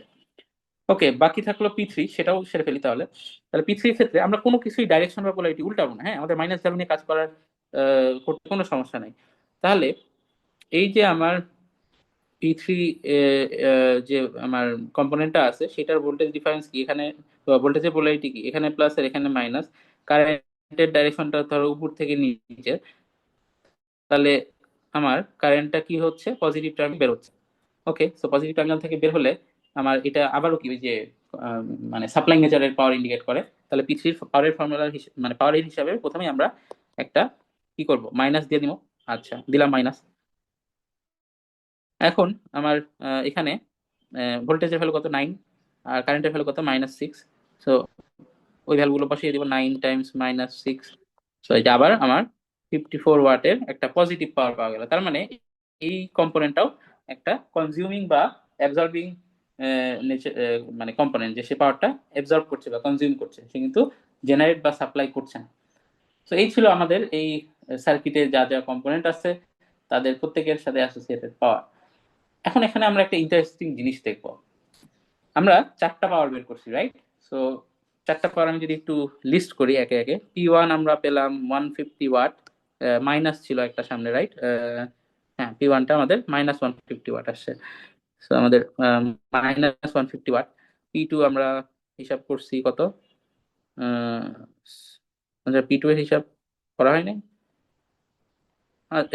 ওকে, বাকি থাকলো P3, সেটাও সেরে ফেলি তাহলে। তাহলে P3 এর ক্ষেত্রে আমরা কোনো কিছুই ডাইরেকশন বা পোলারিটি উল্টাবো না। হ্যাঁ, আমাদের মাইনাস ভ্যালু নিয়ে কাজ করার করতে কোনো সমস্যা নাই। তাহলে এই যে আমার P3 যে আমার কম্পোনেন্টটা আছে সেটার ভোল্টেজ ডিফারেন্স কি, এখানে ভোল্টেজের পোলারিটি কি, এখানে প্লাস আর এখানে মাইনাস, কারেন্টের ডাইরেকশনটা ধরো উপর থেকে নিচে, তাহলে আমার কারেন্টটা কি হচ্ছে, পজিটিভ টার্মিনাল বের হচ্ছে। ওকে, সো পজিটিভ টার্মিনাল থেকে বের হলে আমার এটা আবারও কি, ওই যে আহ, মানে সাপ্লাই নেচারের পাওয়ার ইন্ডিকেট করে। তাহলে P3 পাওয়ারের ফর্মুলার মানে পাওয়ারের হিসাবে প্রথমে আমরা একটা কি করব, মাইনাস দিয়ে দিব। আচ্ছা, দিলাম মাইনাস। এখন আমার এখানে ভোল্টেজের ভ্যালু কত, 9, আর কারেন্টের ভ্যালু কত, -6। সো ওই ভ্যালুগুলো বসিয়ে দিব, 9 টাইমস -6। সো এটা আবার আমার 54 ওয়াটের একটা পজিটিভ পাওয়ার পাওয়া গেল। তার মানে এই কম্পোনেন্টটাও একটা কনজিউমিং বা অ্যাবজর্বিং মানে কম্পোনেন্ট যে সে পাওয়ারটা অ্যাবজর্ব করছে বা কনজিউম করছে, সে কিন্তু জেনারেট বা সাপ্লাই করছে না। তো এই ছিল আমাদের এই সার্কিটের যা যা কম্পোনেন্ট আছে তাদের প্রত্যেকের সাথে অ্যাসোসিয়েটেড পাওয়ার। এখন এখানে আমরা একটা ইন্টারেস্টিং জিনিস দেখবো। আমরা 4টা পাওয়ার বের করছি, রাইট? সো 4টা পাওয়ার আমি যদি একটু লিস্ট করি একে একে। P1 আমরা পেলাম 150 ওয়াট, মাইনাস ছিল একটা সামনে, রাইট? হ্যাঁ, P1টা আমাদের -150 ওয়াট আসছে। সো আমাদের -150 ওয়াট। P2 আমরা হিসাব করছি কত, আমাদের P2 এর হিসাব করা হয়নি।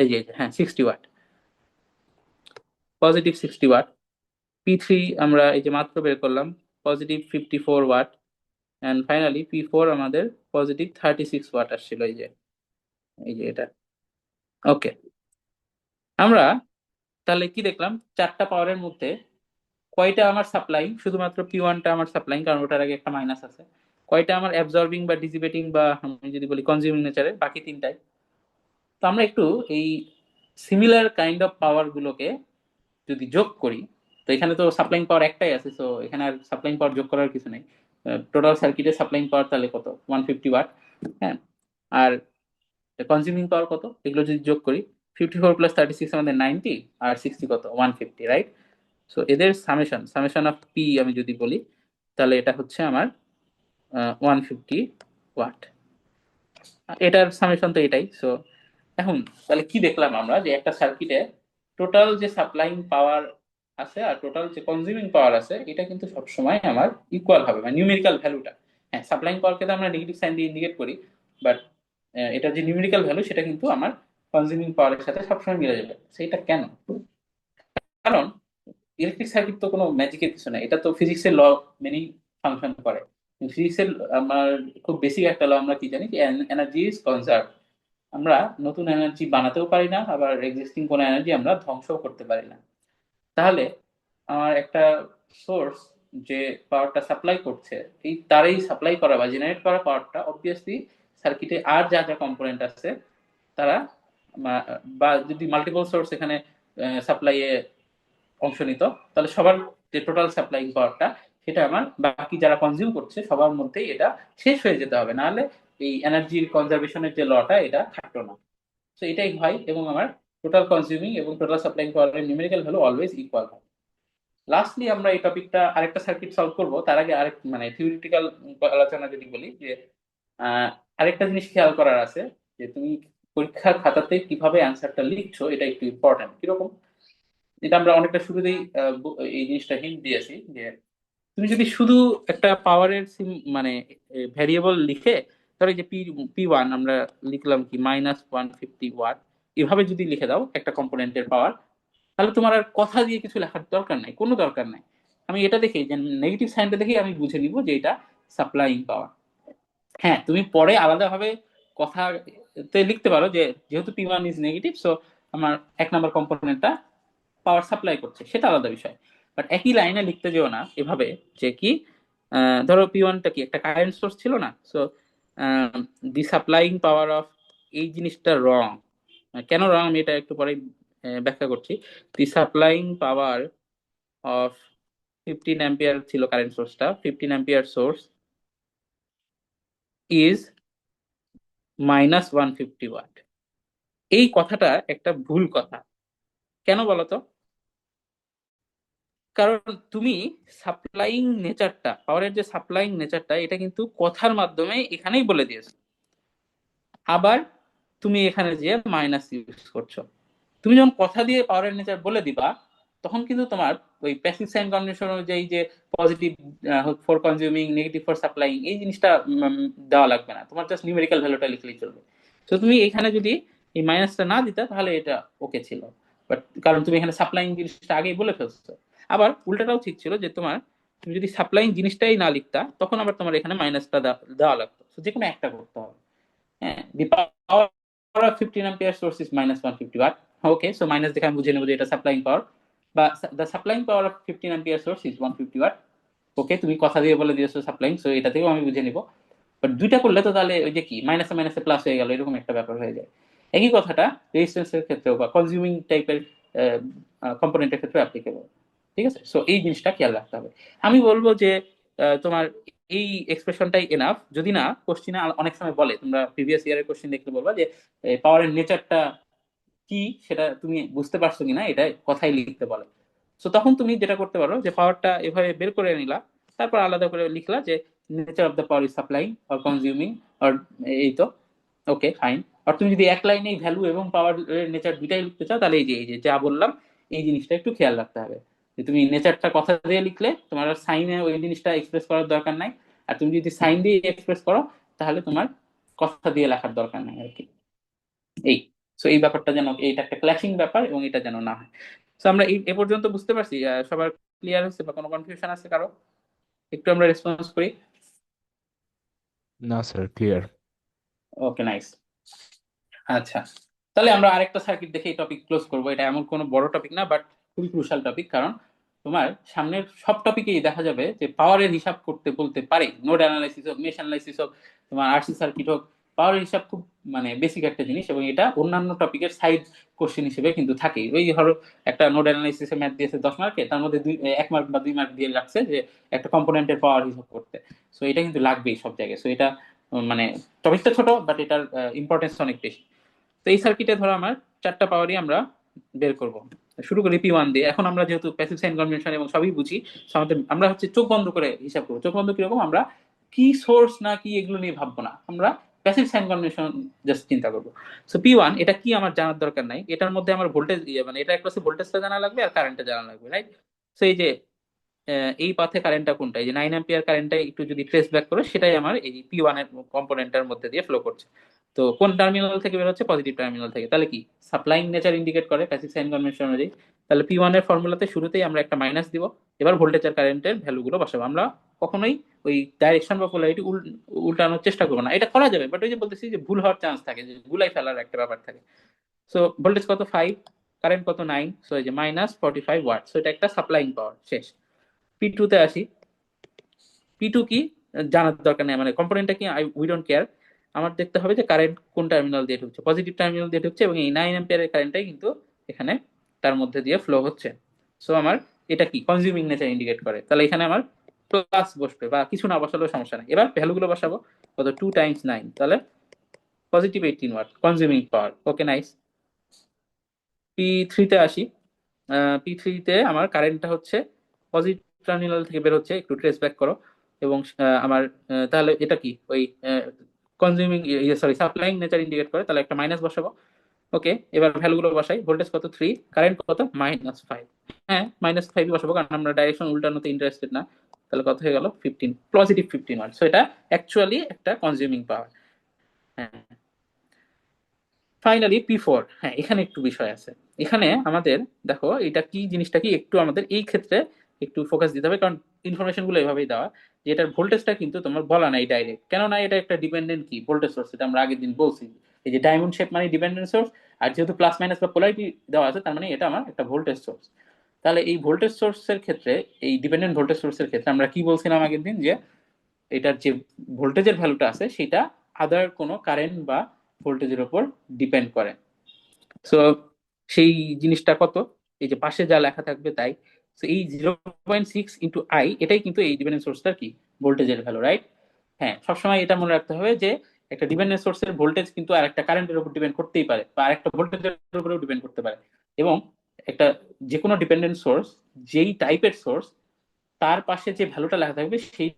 এই যে হ্যাঁ, 60 ওয়াট, +60 ওয়াট। P3 আমরা এই যে মাত্র বের করলাম, +54 ওয়াট। এন্ড ফাইনালি P4 আমাদের +36 ওয়াট আসছিল, এই যে এটা। ওকে, আমরা তাহলে কি দেখলাম, 4টা পাওয়ারের মধ্যে কয়টা আমার সাপ্লাই, শুধুমাত্র P1টা আমার সাপ্লাই, কারণ ওটার আগে একটা মাইনাস আছে। কয়টা আমার অ্যাবজর্বিং বা ডিসিপেটিং বা আমি যদি বলি কনজিউমিং নেচারের, বাকি 3টাই। তো আমরা একটু এই সিমিলার কাইন্ড অফ পাওয়ার গুলোকে যদি যোগ করি, তো এখানে তো সাপ্লাইং পাওয়ার একটাই আছে, সো এখানে আর সাপ্লাইং পাওয়ার যোগ করার কিছু নেই। টোটাল সার্কিটের সাপ্লাইং পাওয়ার তাহলে কত, 150 ওয়াট। হ্যাঁ, আর কনজিউমিং পাওয়ার কত, এগুলো যদি যোগ করি, 54 + 36 আমাদের 90, আর 60 কত, 150, রাইট? সো এদের সামেশন অফ পি আমি যদি বলি, তাহলে এটা হচ্ছে আমার 150 ওয়াট। এটার সামেশন তো এটাই। সো এখন তাহলে কি দেখলাম আমরা, যে একটা সার্কিটে টোটাল যে সাপ্লাইং পাওয়ার আছে আর টোটাল যে কনজিউমিং পাওয়ার আছে, এটা কিন্তু সবসময় আমার ইকুয়াল হবে, মানে নিউমেরিক্যাল ভ্যালুটা। হ্যাঁ, সাপ্লাইং পাওয়ারকে তো আমরা নেগেটিভ সাইন দিয়ে ইন্ডিকেট করি, বাট এটা যে নিউমেরিক্যাল ভ্যালু সেটা কিন্তু আমার কনজিউমিং পাওয়ারের সাথে সবসময় মিলে যাবে। সেটা কেন? কারণ ইলেকট্রিক সার্কিট তো কোনো ম্যাজিকের কিছু না, এটা তো ফিজিক্সের ল মেনেই ফাংশন করে। ফিজিক্সের আমার খুব বেসিক একটা ল আমরা কি জানি, যে এনার্জি ইজ কনজার্ভ। আমরা নতুন এনার্জি বানাতেও পারি না, আবার এক্সিস্টিং কোনো এনার্জি আমরা ধ্বংসও করতে পারি না। তাহলে আমার একটা সোর্স যে পাওয়ারটা সাপ্লাই করছে, এই তারই সাপ্লাই করা বা জেনারেট করা পাওয়ারটা অবভিয়াসলি সার্কিটে আর যা যা কম্পোনেন্ট আছে তারা বা যদি মাল্টিপল সোর্স এখানে সাপ্লাইয়ে অংশ নিত, তাহলে সবার যে টোটাল সাপ্লাইং পাওয়ারটা, সেটা আমার বাকি যারা কনজিউম করছে সবার মধ্যেই এটা শেষ হয়ে যেতে হবে, নাহলে এই এনার্জির কনজারভেশনের যে লটা এটা থাকতো না। তো এটাই হয়, এবং আমার টোটাল কনজিউমিং এবং টোটাল সাপ্লাইং পাওয়ারের নিউমেরিক্যাল ভ্যালু অলওয়েজ ইকুয়াল হয়। লাস্টলি আমরা এই টপিকটা আরেকটা সার্কিট সলভ করব, তার আগে আরেক মানে থিওরিটিক্যাল আলোচনা যদি বলি, যে আরেকটা জিনিস খেয়াল করার আছে, যে তুমি পরীক্ষার খাতাতে কিভাবে অ্যান্সারটা লিখছো এটা একটু ইম্পর্টেন্ট। কিরকম, এটা আমরা অনেকটা শুরুতেই এই জিনিসটা হিন্ট দিয়েছি, যে তুমি যদি শুধু একটা পাওয়ারের মানে ভ্যারিয়েবল লিখে, ধরো এই যে P1 আমরা লিখলাম কি -150 ওয়াট, এভাবে যদি লিখে দাও একটা কম্পোনেন্টের পাওয়ার, তাহলে তোমার আর কথা দিয়ে কিছু লেখার দরকার নাই, কোনো দরকার নাই। আমি এটা দেখি, যে নেগেটিভ সাইনটা দেখেই আমি বুঝে নিব যে এটা সাপ্লাইং পাওয়ার। হ্যাঁ, তুমি পরে আলাদাভাবে কথাতে লিখতে পারো যে যেহেতু P1 ইজ নেগেটিভ, সো আমার 1 নম্বর কম্পোনেন্টটা পাওয়ার সাপ্লাই করছে, সেটা আলাদা বিষয়। বাট একই লাইনে লিখতে যেও না এভাবে, যে কি ধরো P1টা কি একটা কারেন্ট সোর্স ছিল না, so the supplying power of, এই জিনিসটা রং। কেন রং আমি এটা একটু পরে ব্যাখ্যা করছি। দি সাপ্লাইং পাওয়ার অফ 15 অ্যাম্পিয়ার ছিল কারেন্ট সোর্সটা, 15 অ্যাম্পিয়ার সোর্স ইজ -150 ওয়াট। এই কথাটা একটা ভুল কথা। কেন বলতো? কারণ তুমি সাপ্লাইং নেচারটা, পাওয়ারের যে সাপ্লাইং নেচারটা, এটা কিন্তু কথার মাধ্যমে এখানেই বলে দিয়েছো। আবার তুমি এখানে যে মাইনাস ইউজ করছো, তুমি যখন কথা দিয়ে পাওয়ারের নেচার বলে দিবা, তখন কিন্তু তোমার ওই প্যাসিভ সাইন কনভেনশন অনুযায়ী যে positive for consuming, negative for supplying, এই জিনিসটা দেওয়া লাগবে না, তোমার জাস্ট নিউমেরিক্যাল ভ্যালুটা লিখলেই চলবে। তো তুমি এখানে যদি এই মাইনাসটা না দিতা, তাহলে এটা ওকে ছিল। বাট কারণ তুমি এখানে সাপ্লাইং জিনিসটা আগেই বলে ফেলছো। আবার উল্টাটাও ঠিক ছিল, যে তোমার তুমি যদি সাপ্লাইং জিনিসটাই না লিখতা, তখন আবার তোমার এখানে মাইনাসটা দেওয়া লাগতো। তো যে কোনো একটা করতে হবে। হ্যাঁ, the power of 15 ampere source is -150 watt. Okay, so minus দেখে আমি বুঝে নেবো যে এটা সাপ্লাইং পাওয়ার, বা the supplying power of 15 ampere source is 150 watt. ওকে, তুমি কথা দিয়ে বলে দিয়েছো সাপ্লাইং, সো এটা থেকেও আমি বুঝে নিব। বাট দুইটা করলে তো তাহলে ওই যে কি মাইনাসে মাইনাসে প্লাস হয়ে গেল, এরকম একটা ব্যাপার হয়ে যায়। একই কথাটা রেজিস্ট্যান্সের ক্ষেত্রেও বা কনজিউমিং টাইপের কম্পোনেন্টের ক্ষেত্রে অ্যাপ্লিকেবল। ঠিক আছে, সো এই জিনিসটা খেয়াল রাখতে হবে। আমি বলবো যে তোমার এই এক্সপ্রেশনটাই এনাফ। যদি না কোশ্চিনে অনেক সময় বলে, তোমরা প্রিভিয়াস ইয়ারের কোশ্চিন দেখলে বলবা যে পাওয়ারের নেচারটা কি সেটা তুমি বুঝতে পারছো কিনা, এটা কথাই লিখতে বলে। তো তখন তুমি যেটা করতে পারো যে পাওয়ারটা এভাবে বের করে নিলা, তারপর আলাদা করে লিখলা যে nature of the power is supplying or consuming or, এই তো ওকে ফাইন। আর তুমি যদি এক লাইনে ভ্যালু এবং পাওয়ার নেচার দুইটাই লিখতে চাও, তাহলে এই যে যা বললাম এই জিনিসটা একটু খেয়াল রাখতে হবে। যে তুমি নেচারটা কথা দিয়ে লিখলে তোমার আর সাইনে ওই জিনিসটা এক্সপ্রেস করার দরকার নাই, আর তুমি যদি সাইন দিয়ে এক্সপ্রেস করো তাহলে তোমার কথা দিয়ে লেখার দরকার নাই আর কি। এই সো এই ব্যাপারটা যেন, এইটা একটা ক্ল্যাশিং ব্যাপার এবং এটা যেন না হয়। তো আমরা এই এ পর্যন্ত বুঝতে পারছি, সবার ক্লিয়ার হচ্ছে বা কোনো কনফিউশন আছে কারো? একটু আমরা রেসপন্স করি। না স্যার, ক্লিয়ার। Okay nice. আচ্ছা, তাহলে আমরা আরেকটা সার্কিট দেখে এই টপিক ক্লোজ করবো। এটা এমন কোনো বড় টপিক না, বাট খুবই ক্রুশাল টপিক। কারণ তোমার সামনের সব টপিকেই দেখা যাবে যে পাওয়ারের হিসাব করতে বলতে পারে, নোড অ্যানালাইসিস হোক, মেশ অ্যানালাইসিস হোক, তোমার আরসি সার্কিট হোক, পাওয়ারের হিসাব খুব মানে বেসিক একটা জিনিস, এবং এটা অন্যান্য টপিকের সাইড কোশ্চেন হিসেবে কিন্তু থাকে। ওই ধরো একটা নোড অ্যানালাইসিসে ম্যাথ দিয়েছে 10 মার্কে, তার মধ্যে 1 মার্ক বা 2 মার্ক দিয়ে রাখছে যে একটা কম্পোনেন্টের পাওয়ার হিসাব করতে। সো এটা কিন্তু লাগবেই সব জায়গায়। সো এটা মানে টপিকটা ছোট, বাট এটার ইম্পর্টেন্স অনেক বেশি। তো এই সার্কিটে ধরো আমার 4টা পাওয়ারই আমরা বের করব। শুরু করি P1 দিয়ে। এখন আমরা যেহেতু প্যাসিভ সাইন কনভেনশন এবং সবই বুঝি, so আমাদের আমরা হচ্ছে চোখ বন্ধ করে হিসাব করবো। চোখ বন্ধ কিরকম, আমরা কি সোর্স না কি এগুলো নিয়ে ভাববো না, আমরা প্যাসিভ সাইন কনভেনশন জাস্ট চিন্তা করবো। সো P1 এটা কি আমার জানার দরকার নাই, এটার মধ্যে আমার ভোল্টেজ মানে এটা একটা ভোল্টেজটা জানা লাগবে আর কারেন্টটা জানা লাগবে, রাইট? সো এই যে এই পাথে কারেন্টটা কোনটা, এই যে 9 অ্যাম্পিয়ার কারেন্টটা একটু যদি ট্রেস ব্যাক করে, সেটাই আমার এই P1 এর কম্পোনেন্টের মধ্যে দিয়ে ফ্লো করছে। তো কোন টার্মিনাল থেকে বের হচ্ছে? পজিটিভ টার্মিনাল থেকে। তাহলে কি সাপ্লাইং নেচার ইন্ডিকেট করে প্যাসিভ সাইন কনভেনশন অনুযায়ী। তাহলে P1 এর ফর্মুলাতে শুরুতেই আমরা একটা মাইনাস দিব। এবার ভোল্টেজ আর কারেন্টের ভ্যালুগুলো বসাবো। আমরা কখনোই ওই ডাইরেকশন বা পোলারিটি উল্টানোর চেষ্টা করবো না। এটা করা যাবে, বাট ওই যে বলতেছি যে ভুল হওয়ার চান্স থাকে, যে ভুলাই ফেলার একটা ব্যাপার থাকে। সো ভোল্টেজ কত 5, কারেন্ট কত 9, সো এই যে -45 ওয়াট। সো এটা একটা সাপ্লাইং পাওয়ার শেষ। P2 তে আসি। P2 কি জানার দরকার নেই, মানে কম্পোনেন্টটা কি উই ডোন্ট কেয়ার। আমার দেখতে হবে যে কারেন্ট কোন টার্মিনাল দিয়ে ঢুকছে, পজিটিভ টার্মিনাল দিয়ে ঢুকছে, এবং এই 9 অ্যাম্পিয়ারের কারেন্টটাই কিন্তু এখানে তার মধ্যে দিয়ে ফ্লো হচ্ছে। সো আমার এটা কি কনজিউমিং নেচার ইন্ডিকেট করে। তাহলে এখানে আমার প্লাস বসবে, বা কিছু না বসালেও সমস্যা নেই। এবার ভ্যালুগুলো বসাবো। কত 2 × 9, তাহলে +18 watt consuming power. Okay nice. P3 তে আসি। P3 তে আমার কারেন্টটা হচ্ছে পজিটিভ টার্মিনাল থেকে বের হচ্ছে, একটু ট্রেস ব্যাক করো। এবং আমার তাহলে এটা কি ওই consuming, sorry supplying nature indicate করে, তাহলে একটা মাইনাস বসাবো। ওকে, এবার ভ্যালুগুলো বসাই। ভোল্টেজ কত 3, কারেন্ট কত -5। হ্যাঁ -5 বসাবো, কারণ আমরা ডাইরেকশন উল্টানোতে ইন্টারেস্টেড না। তাহলে কত হয়ে গেল 15, +15 ওয়াট। সো এটা অ্যাকচুয়ালি একটা কনজিউমিং পাওয়ার। হ্যাঁ, ফাইনালি P4। হ্যাঁ, এখানে একটু বিষয় আছে। এখানে আমাদের দেখো এটা কি জিনিসটা কি একটু আমাদের এই ক্ষেত্রে একটু ফোকাস দিতে হবে, কারণ ইনফরমেশন গুলো এভাবেই দেওয়া যে এটার ভোল্টেজটা কিন্তু তোমার বলা নাই ডাইরেক্ট। কেননা এটা একটা ডিপেন্ডেন্ট কি ভোল্টেজ সোর্স, এটা আমরা আগের দিন বলছি। এই যে ডায়মন্ড শেপ মানে ডিপেন্ডেন্ট সোর্স, আর যেহেতু প্লাস মাইনাস বা পোলারিটি দেওয়া আছে, তার মানে এটা আমার একটা ভোল্টেজ সোর্স। তাহলে এই ভোল্টেজ সোর্সের ক্ষেত্রে, এই ডিপেন্ডেন্ট ভোল্টেজ সোর্সের ক্ষেত্রে আমরা কি বলছিলাম আগের দিন, যে এটার যে ভোল্টেজের ভ্যালুটা আছে সেটা আদার কোনো কারেন্ট বা ভোল্টেজের উপর ডিপেন্ড করে। সো সেই জিনিসটা কত, এই যে পাশে যা লেখা থাকবে তাই। সো এই 0.6 × I, এটাই কিন্তু এই ডিপেন্ডেন্ট সোর্সটার কি ভোল্টেজের ভ্যালু, রাইট? হ্যাঁ, সবসময় এটা মনে রাখতে হবে যে একটা ডিপেন্ডেন্ট সোর্সের ভোল্টেজ কিন্তু আর একটা কারেন্টের উপর ডিপেন্ড করতেই পারে, বা আরেকটা ভোল্টেজের উপরেও ডিপেন্ড করতে পারে। এবং একটা যে কোনো ডিপেন্ডেন্ট সোর্স, যেই টাইপের সোর্স, তার পাশে যে ভ্যালুটা লেখা থাকবে সেই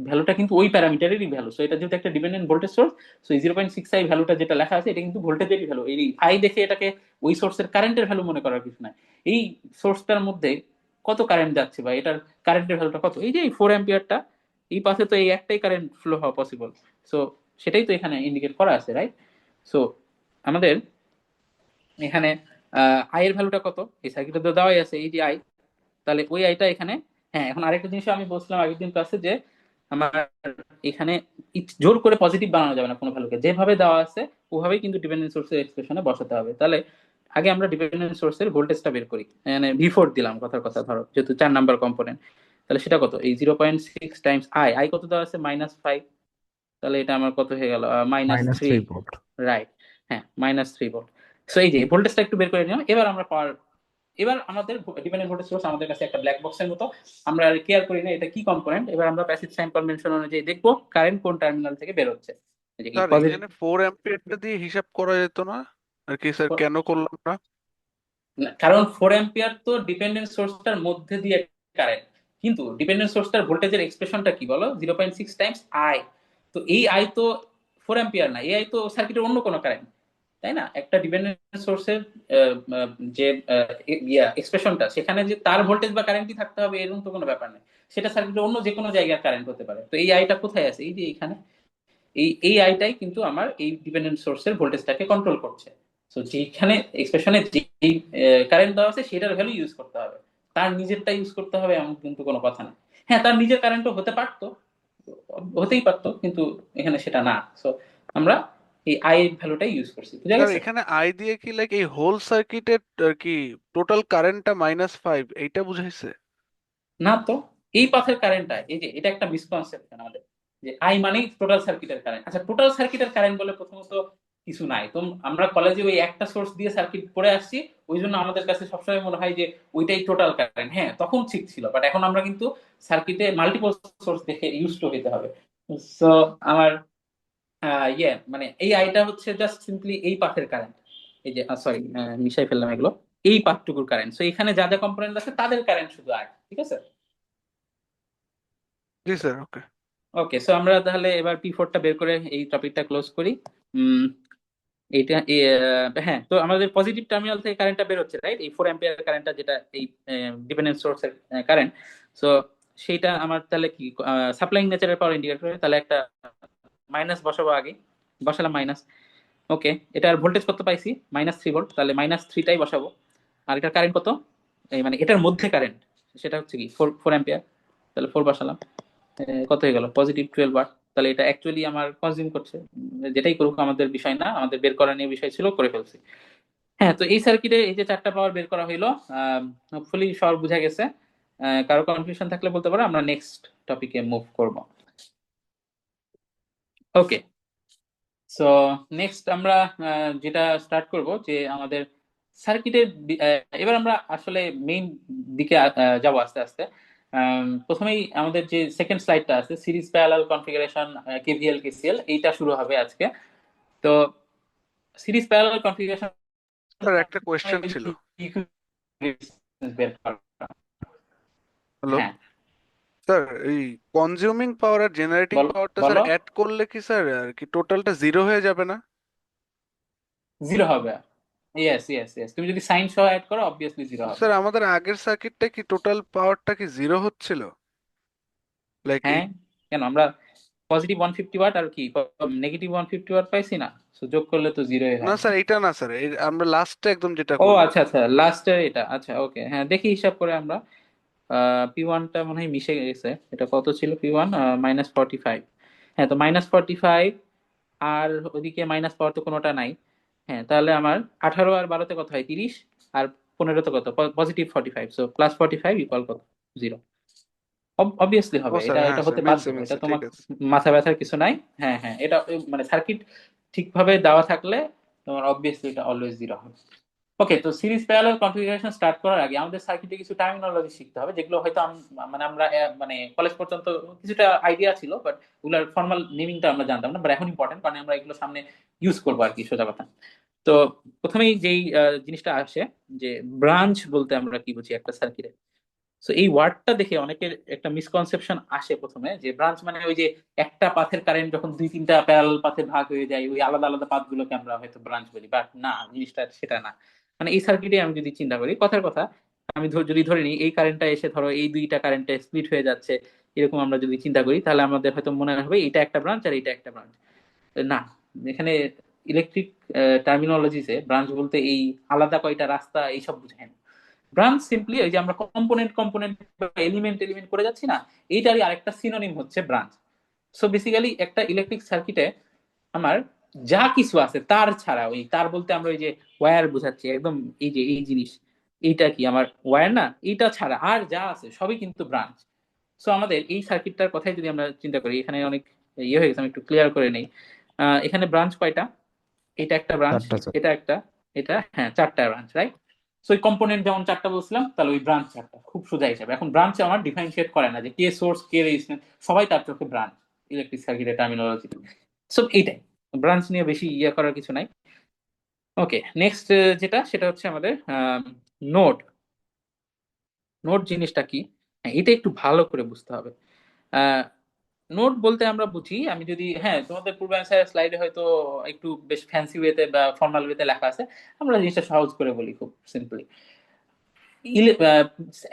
ভ্যালুটা কিন্তু ওই প্যারামিটারেরই ভ্যালু। সো এটা যেহেতু একটা ডিপেন্ডেন্ট ভোল্টেজ সোর্স, সো এই 0.6 ভ্যালুটা যেটা লেখা আছে এটা কিন্তু ভোল্টেজেরই ভ্যালু। এই আই দেখে এটাকে ওই সোর্সের কারেন্টের ভ্যালু মনে করার কিছু নাই। এই সোর্সটার মধ্যে কত কারেন্ট যাচ্ছে বা এটার কারেন্টের ভ্যালুটা কত, এই যে এই 4 অ্যাম্পিয়ারটা, এই পাশে তো এই একটাই কারেন্ট ফ্লো হওয়া পসিবল। সো সেটাই তো এখানে ইন্ডিকেট করা আছে, রাইট? সো আমাদের এখানে আই এর ভ্যালুটা কত, এই সার্কিটে তো দেওয়াই আছে, এই যে আই। তাহলে ওই আইটা এখানে। হ্যাঁ, এখন আরেকটা জিনিস আমি বলছিলাম আগের দিন ক্লাসে, যে আমার এখানে জোর করে পজিটিভ বানানো যাবে না কোনো ভ্যালুকে, যেভাবে দেওয়া আছে ওভাবেই কিন্তু ডিপেন্ডেন্ট সোর্সের এক্সপ্রেশনে বসাতে হবে। তাহলে আগে আমরা ডিপেন্ডেন্ট সোর্সের ভোল্টেজটা বের করি। মানে V4 দিলাম কথার কথা, ধরো যেহেতু 4 নাম্বার কম্পোনেন্ট। তাহলে সেটা কত, এই 0.6 × I, কত দেওয়া আছে -5। তাহলে এটা আমার কত হয়ে গেল -3। -3 ভোল্ট। রাইট, হ্যাঁ -3 ভোল্ট। সো এই যে ভোল্টেজটা একটু বের করে নিলাম। এবার আমরা পাওয়ার এবার আমাদের ডিপেন্ডেন্ট ভোল্টেজ সোর্স আমাদের কাছে একটা ব্ল্যাক বক্সের মতো, আমরা আর কেয়ার করি না এটা কি কম্পোনেন্ট। এবার আমরা প্যাসিভ সাইন কনভেনশন অনুযায়ী দেখবো কারেন্ট কোন টার্মিনাল থেকে বের হচ্ছে, এই যে কি স্যার পজিটিভ। এখানে 4 অ্যাম্পিয়ারটা দিয়ে হিসাব করা যেত না আর কি স্যার, কেন করলাম না? কারণ 4 অ্যাম্পিয়ার তো ডিপেন্ডেন্ট সোর্সটার মধ্যে দিয়ে কারেন্ট, কিন্তু ডিপেন্ডেন্ট সোর্সটার ভোল্টেজের এক্সপ্রেশনটা কি বলো, 0.6 টাইমস আই। তো এই আই তো 4 অ্যাম্পিয়ার না, এই আই তো সার্কিটের অন্য কোনো কারেন্ট, তাই না? একটা ডিপেন্ডেন্ট সোর্সের যে এক্সপ্রেশনটা, সেখানে যে তার ভোল্টেজ বা কারেন্টই থাকতে হবে এরকম তো কোনো ব্যাপার নেই, সেটা সার্কিটের অন্য যে কোনো জায়গার কারেন্ট হতে পারে। তো এই আইটা কোথায় আছে, এই যে এইখানে, এই আইটাই কিন্তু আমার এই ডিপেন্ডেন্ট সোর্সের ভোল্টেজটাকে কন্ট্রোল করছে। তো যেখানে এক্সপ্রেশনে যে কারেন্ট দেওয়া আছে সেটার ভ্যালু ইউজ করতে হবে, তার নিজেরটা ইউজ করতে হবে এমন কিন্তু কোনো কথা না। হ্যাঁ, তার নিজের কারেন্টও হতে পারতো, হতেই পারতো, কিন্তু এখানে সেটা না। সো আমরা এই আই এর ভ্যালুটাই ইউজ করছি, বুঝা স্যার গেছে? এখানে আই দিয়ে কি লাইক এই হোল সার্কিটের আর কি টোটাল কারেন্টটা -5 এইটা বুঝাইছে? না তো, এই পাথের কারেন্টটা, এই যে এটা একটা মিসকনসেপশন আমাদের, যে আই মানেই টোটাল সার্কিটের কারেন্ট। আচ্ছা, টোটাল সার্কিটের কারেন্ট বলে প্রথমত কিছু নাই তো, আমরা কলেজে ওই একটা সোর্স দিয়ে সার্কিট পড়ে আসছি, ওই জন্য আমাদের কাছে সবসময় মনে হয় যে ওইটাই টোটাল কারেন্ট। হ্যাঁ, তখন ঠিক ছিল, বাট এখন আমরা কিন্তু সার্কিটে মাল্টিপল সোর্স দেখে ইউজ টু হইতে হবে। সো আমার মানে এই আইটা হচ্ছে জাস্ট সিম্পলি এই পাথের কারেন্ট, এই যে সরি মিশাই ফেললাম এগুলো, এই পাথটুকুর কারেন্ট। সো এখানে যা যা কম্পোনেন্ট আছে তাদের কারেন্ট শুধু আই, ঠিক আছে? জি স্যার, ওকে। ওকে, সো আমরা তাহলে এবার P4টা বের করে এই টপিকটা ক্লোজ করি। উম এইটা হ্যাঁ, তো আমাদের পজিটিভ টার্মিনাল থেকে কারেন্টটা বের হচ্ছে, রাইট? এই 4 অ্যাম্পিয়ার কারেন্টটা যেটা এই ডিপেন্ডেন্ট সোর্সের কারেন্ট। সো সেইটা আমার তাহলে কি সাপ্লাইং নেচারের পাওয়ার ইন্ডিকেটর, তাহলে একটা মাইনাস বসাবো আগে, বসালাম মাইনাস। ওকে, এটার ভোল্টেজ কত পাইছি, -3 ভোল্ট, তাহলে -3টাই বসাবো। আর এটার কারেন্ট কত, এই মানে এটার মধ্যে কারেন্ট, সেটা হচ্ছে কি 4 অ্যাম্পিয়ার, তাহলে 4 বসালাম। কত হয়ে গেল, +12 ওয়াট। তাহলে এটা অ্যাকচুয়ালি আমার কনজিউম করছে, যেটাই করুক আমাদের বিষয় না, আমাদের বের করা নিয়ে বিষয় ছিল, করে ফেলছি। হ্যাঁ, তো এই সার্কিটে এই যে 4টা পাওয়ার বের করা হইলো, হোপফুলি সব বুঝা গেছে। কারো কনফিউশন থাকলে বলতে পারো, আমরা নেক্সট টপিকে মুভ করব। ওকে, সো নেক্সট আমরা যেটা স্টার্ট করব, যে আমাদের সার্কিটের এবার আমরা আসলে মেইন দিকে যাব আস্তে আস্তে। প্রথমেই আমাদের যে সেকেন্ড স্লাইডটা আছে, series parallel configuration, KVL KCL, এইটা শুরু হবে আজকে। তো সিরিজ প্যারালাল কনফিগারেশন স্যার একটা কোয়েশ্চেন ছিল। বের করা। হ্যালো হ্যাঁ, স্যার, এই কনজিউমিং পাওয়ার আর জেনারেটিং বলো পাওয়ারটা স্যার বলো। অ্যাড করলে কি স্যার আর কি টোটালটা 0 হয়ে যাবে না? জিরো হবে, ইয়েস ইয়েস ইয়েস, তুমি যদি সাইন সহ অ্যাড করো অবভিয়াসলি জিরো হবে। স্যার আমাদের আগের সার্কিটটা কি টোটাল পাওয়ারটা কি 0 হচ্ছিল লাইক এই? হ্যাঁ, কেন, আমরা +150 ওয়াট আর কি -150 ওয়াট পাইছি না, সো যোগ করলে তো জিরোই না হয়। স্যার এটা না স্যার, এই আমরা লাস্টে একদম যেটা ও করলাম। আচ্ছা আচ্ছা, লাস্টের এটা, আচ্ছা ওকে, হ্যাঁ দেখি হিসাব করে আমরা। P1টা মনে হয় মিশে গেছে, এটা কত ছিল P1, -45। হ্যাঁ, তো -45, আর ওদিকে মাইনাস পাওয়ার তো কোনোটা নাই। হ্যাঁ, তাহলে আমার 18 আর 12তে কত হয়, 30, আর 15তে কত, +45, সো +45 ইকুয়াল কত, জিরো। অবভিয়াসলি ও হবে, স্যার, এটা হ্যাঁ এটা স্যার, হতে মিলছে বাধ্য, এটা মিলছে, ঠিক তোমার আছে। মাথা ব্যথার কিছু নাই। হ্যাঁ হ্যাঁ, এটা মানে সার্কিট ঠিকভাবে দেওয়া থাকলে তোমার অবভিয়াসলি এটা অলওয়েজ জিরো হবে। ওকে, তো সিরিজ প্যারালাল কনফিগারেশন স্টার্ট করার আগে আমাদের সার্কিটে কিছু টার্মিনোলজি শিখতে হবে, যেগুলো হয়তো মানে আমরা মানে কলেজ পর্যন্ত কিছুটা আইডিয়া ছিল, বাট ওগুলার ফর্মাল নেমিংটা আমরা জানতাম না, বাট এখন ইম্পর্টেন্ট, কারণ আমরা এগুলো সামনে ইউজ করবো আর কি, সোজা কথা। তো প্রথমেই যেই জিনিসটা আসে, যে ব্রাঞ্চ বলতে আমরা কি বুঝি একটা সার্কিটে। সো এই ওয়ার্ডটা দেখে অনেকের একটা মিসকনসেপশন আসে প্রথমে, যে ব্রাঞ্চ মানে ওই যে একটা পাথের কারেন্ট যখন দুই তিনটা প্যারালাল পাথে ভাগ হয়ে যায়, ওই আলাদা আলাদা পাথগুলোকে আমরা হয়তো ব্রাঞ্চ বলি, বাট না, জিনিসটা সেটা না। মানে এই সার্কিটে আমি যদি চিন্তা করি, কথার কথা, আমি যদি ধরে নিই এই কারেন্টটা এসে ধরো এই দুইটা কারেন্টে স্প্লিট হয়ে যাচ্ছে, এরকম আমরা যদি চিন্তা করি, তাহলে আমাদের হয়তো মনে হবে এটা একটা ব্রাঞ্চ আর এটা একটা ব্রাঞ্চ। না, এখানে ইলেকট্রিক টার্মিনোলজিতে ব্রাঞ্চ বলতে এই আলাদা কয়টা রাস্তা এইসব বুঝায় না। ব্রাঞ্চ সিম্পলি ওই যে আমরা কম্পোনেন্ট কম্পোনেন্ট এলিমেন্ট এলিমেন্ট করে যাচ্ছি না, এইটারই আরেকটা সিনোনিম হচ্ছে ব্রাঞ্চ। সো বেসিক্যালি একটা ইলেকট্রিক সার্কিটে আমার যা কিছু আছে তার ছাড়া, ওই তার বলতে আমরা ওই যে ওয়্যার বুঝাচ্ছি একদম, এই যে এই জিনিস, এইটা কি আমার ওয়্যার না, এইটা ছাড়া আর যা আছে সবই কিন্তু ব্রাঞ্চ। সো আমাদের এই সার্কিটটার কথাই যদি আমরা চিন্তা করি, এখানে অনেক ইয়ে হয়ে গেছে, আমি একটু ক্লিয়ার করে নেই। এখানে ব্রাঞ্চ কয়টা, এটা একটা ব্রাঞ্চ, চারটা স্যার। এটা একটা, এটা, হ্যাঁ 4টা ব্রাঞ্চ, রাইট? সো ওই কম্পোনেন্ট যেমন চারটা বলছিলাম, তাহলে ওই ব্রাঞ্চ চারটা, খুব সোজা হিসাবে। এখন ব্রাঞ্চ আমার ডিফারেন্সিয়েট করে না যে কে সোর্স কে রেজিস্ট্যান্স, সবাই তার চোখে ব্রাঞ্চ ইলেকট্রিক সার্কিটের টার্মিনোলজি। সো এইটাই, ব্রাঞ্চ নিয়ে বেশি ইয়ে করার কিছু নাই। ওকে, নেক্সট যেটা সেটা হচ্ছে আমাদের নোড। নোড জিনিসটা কি, হ্যাঁ, এটা একটু ভালো করে বুঝতে হবে। নোট বলতে আমরা বুঝি, আমি যদি, হ্যাঁ, তোমাদের পূর্বাঞ্চলের স্লাইডে হয়তো একটু বেশ ফ্যান্সি ওয়েতে বা ফর্মাল ওয়েতে লেখা আছে, আমরা জিনিসটা সহজ করে বলি খুব সিম্পলি।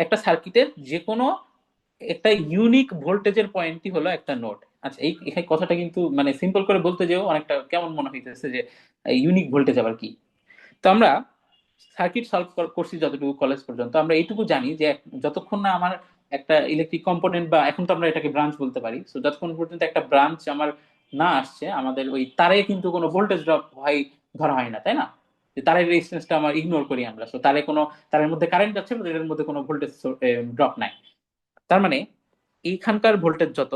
একটা সার্কিটের যে কোনো একটা ইউনিক ভোল্টেজের পয়েন্টই হলো একটা নোড। আচ্ছা, এই এখানে কথাটা কিন্তু মানে সিম্পল করে বলতে যেও অনেকটা কেমন মনে হইতেছে যে ইউনিক ভোল্টেজ আবার কি। তো আমরা সার্কিট সলভ করছি যতটুকু কলেজ পর্যন্ত, আমরা এইটুকু জানি যে যতক্ষণ না আমার একটা ইলেকট্রিক কম্পোনেন্ট, বা এখন তো আমরা এটাকে ব্রাঞ্চ বলতে পারি, তো যতক্ষণ পর্যন্ত একটা ব্রাঞ্চ আমার না আসছে, আমাদের ওই তারে কিন্তু কোনো ভোল্টেজ ড্রপ হয় ধরা হয় না, তাই না? যে তারের রেজিস্ট্যান্সটা আমার ইগনোর করি আমরা, তো তারে কোনো, তারের মধ্যে কারেন্ট যাচ্ছে but এটার মধ্যে কোনো ভোল্টেজ ড্রপ নাই। তার মানে এইখানকার ভোল্টেজ যত,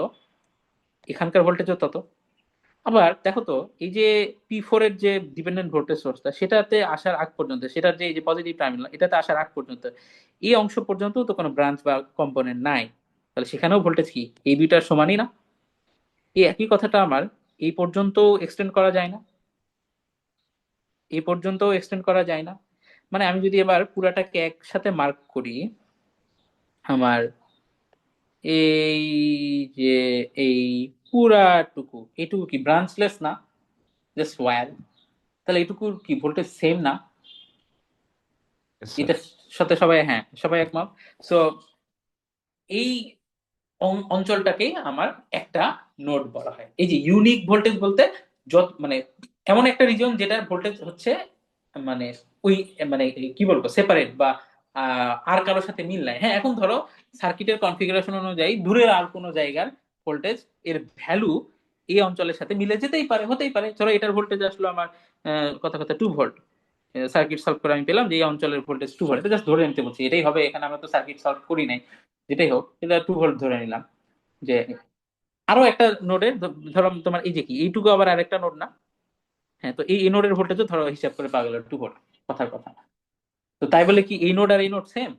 এখানকার ভোল্টেজও তত। আবার দেখো তো, এই যে P4 এর যে ডিপেন্ডেন্ট ভোল্টেজ সোর্সটা, সেটাতে আসার আগ পর্যন্ত, সেটার যে এই যে পজিটিভ টার্মিনাল, এটাতে আসার আগ পর্যন্ত এই অংশ পর্যন্ত তো কোনো ব্রাঞ্চ বা কম্পোনেন্ট নাই, তাহলে সেখানেও ভোল্টেজ কি এই দুইটার সমানই না? এই একই কথাটা আমার এই পর্যন্ত এক্সটেন্ড করা যায় না? এই পর্যন্ত এক্সটেন্ড করা যায় না? মানে আমি যদি এবার পুরাটাকে একসাথে মার্ক করি, আমার এই যে এই পুরাটুকু, এইটুকু কি ব্রাঞ্চলেস না, জাস্ট ওয়্যার? তাহলে এইটুকুর কি ভোল্টেজ সেম না? Yes, sir. এটার সাথে সবাই, হ্যাঁ, সবাই একমত। সো এই অঞ্চলটাকেই আমার একটা নোড বলা হয়। এই যে ইউনিক ভোল্টেজ বলতে যত মানে এমন একটা রিজন যেটার ভোল্টেজ হচ্ছে মানে ওই মানে কি বলবো সেপারেট, বা আর কারোর সাথে মিল নাই। হ্যাঁ, এখন ধরো সার্কিটের কনফিগারেশন অনুযায়ী দূরের আর কোনো জায়গার ভোল্টেজ এর ভ্যালু এই অঞ্চলের সাথে মিলে যেতেই পারে, হতেই পারে। ধরো এটার ভোল্টেজ আসলো আমার কথা কথা 2 ভোল্ট, সার্কিট সলভ করে আমি পেলাম যে এই অঞ্চলের ভোল্টেজ 2 ভোল্ট, এটা জাস্ট ধরে নিতে বলছি, এটাই হবে। এখানে আমরা তো সার্কিট সলভ করি নাই, যেটাই হোক, এটা 2 ভোল্ট ধরে নিলাম। যে আরো একটা নোডের, ধরো তোমার এই যে কি এইটুকু আবার আরেকটা নোড না? হ্যাঁ, তো এই নোডের ভোল্টেজও ধরো হিসাব করে পাওয়া গেল 2 ভোল্ট, কথার কথা। তো তাই বলে কি এই নোড আর এই নোড সেম?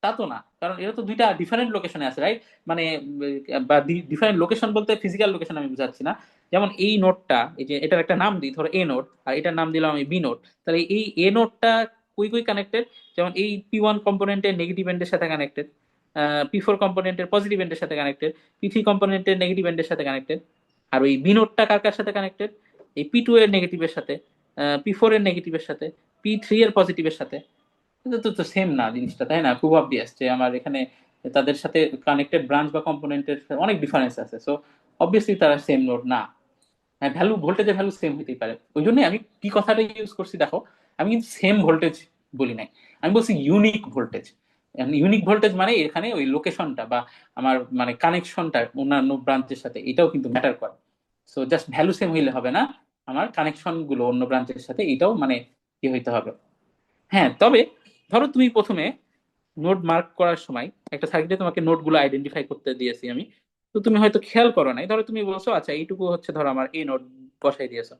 তা তো না, কারণ এরা তো দুইটা ডিফারেন্ট লোকেশনে আছে, রাইট? মানে বা ডিফারেন্ট লোকেশন বলতে ফিজিক্যাল লোকেশন আমি বুঝাচ্ছি না। যেমন এই নোডটা, এই যে এটার একটা নাম দিই, ধরো এ নোড, আর এটার নাম দিলাম আমি বি নোড, তাহলে এই এ নোডটা কই কই কানেক্টেড? যেমন এই P1 কম্পোনেন্টের নেগেটিভ এন্ডের সাথে কানেক্টেড, P4 কম্পোনেন্টের পজিটিভ এন্ডের সাথে কানেক্টেড, P3 কম্পোনেন্টের নেগেটিভ এন্ডের সাথে কানেক্টেড। আর ওই বি নোডটা কার কার সাথে কানেক্টেড? এই P2 এর নেগেটিভের সাথে, P4 এর নেগেটিভের সাথে, P3 এর পজিটিভের সাথে। কিন্তু তো তো সেম না জিনিসটা, তাই না? খুব অবভিয়াস যে আমার এখানে তাদের সাথে কানেক্টেড ব্রাঞ্চ বা কম্পোনেন্টের অনেক ডিফারেন্স আছে, সো অবভিয়াসলি তারা সেম নোড না। হ্যাঁ, ভ্যালু, ভোল্টেজের ভ্যালু সেম হতেই পারে, ওই জন্যই আমি কি কথাটা ইউজ করছি দেখো, আমি কিন্তু সেম ভোল্টেজ বলি নাই, আমি বলছি ইউনিক ভোল্টেজ। ইউনিক ভোল্টেজ মানে এখানে ওই লোকেশনটা বা আমার মানে কানেকশনটা অন্যান্য ব্রাঞ্চের সাথে, এটাও কিন্তু ম্যাটার করে। সো জাস্ট ভ্যালু সেম হইলে হবে না, আমার কানেকশন গুলো অন্য ব্রাঞ্চের সাথে এটাও মানে কি হইতে হবে। হ্যাঁ, তবে ধরো তুমি প্রথমে নোট মার্ক করার সময় একটা সার্কিটে তোমাকে নোট গুলো আইডেন্টিফাই করতে দিয়েছি আমি, তো তুমি হয়তো খেয়াল করো নাই, ধরো তুমি বলছো আচ্ছা এইটুকু হচ্ছে ধরো আমার এই নোট বসাই দিয়েছো,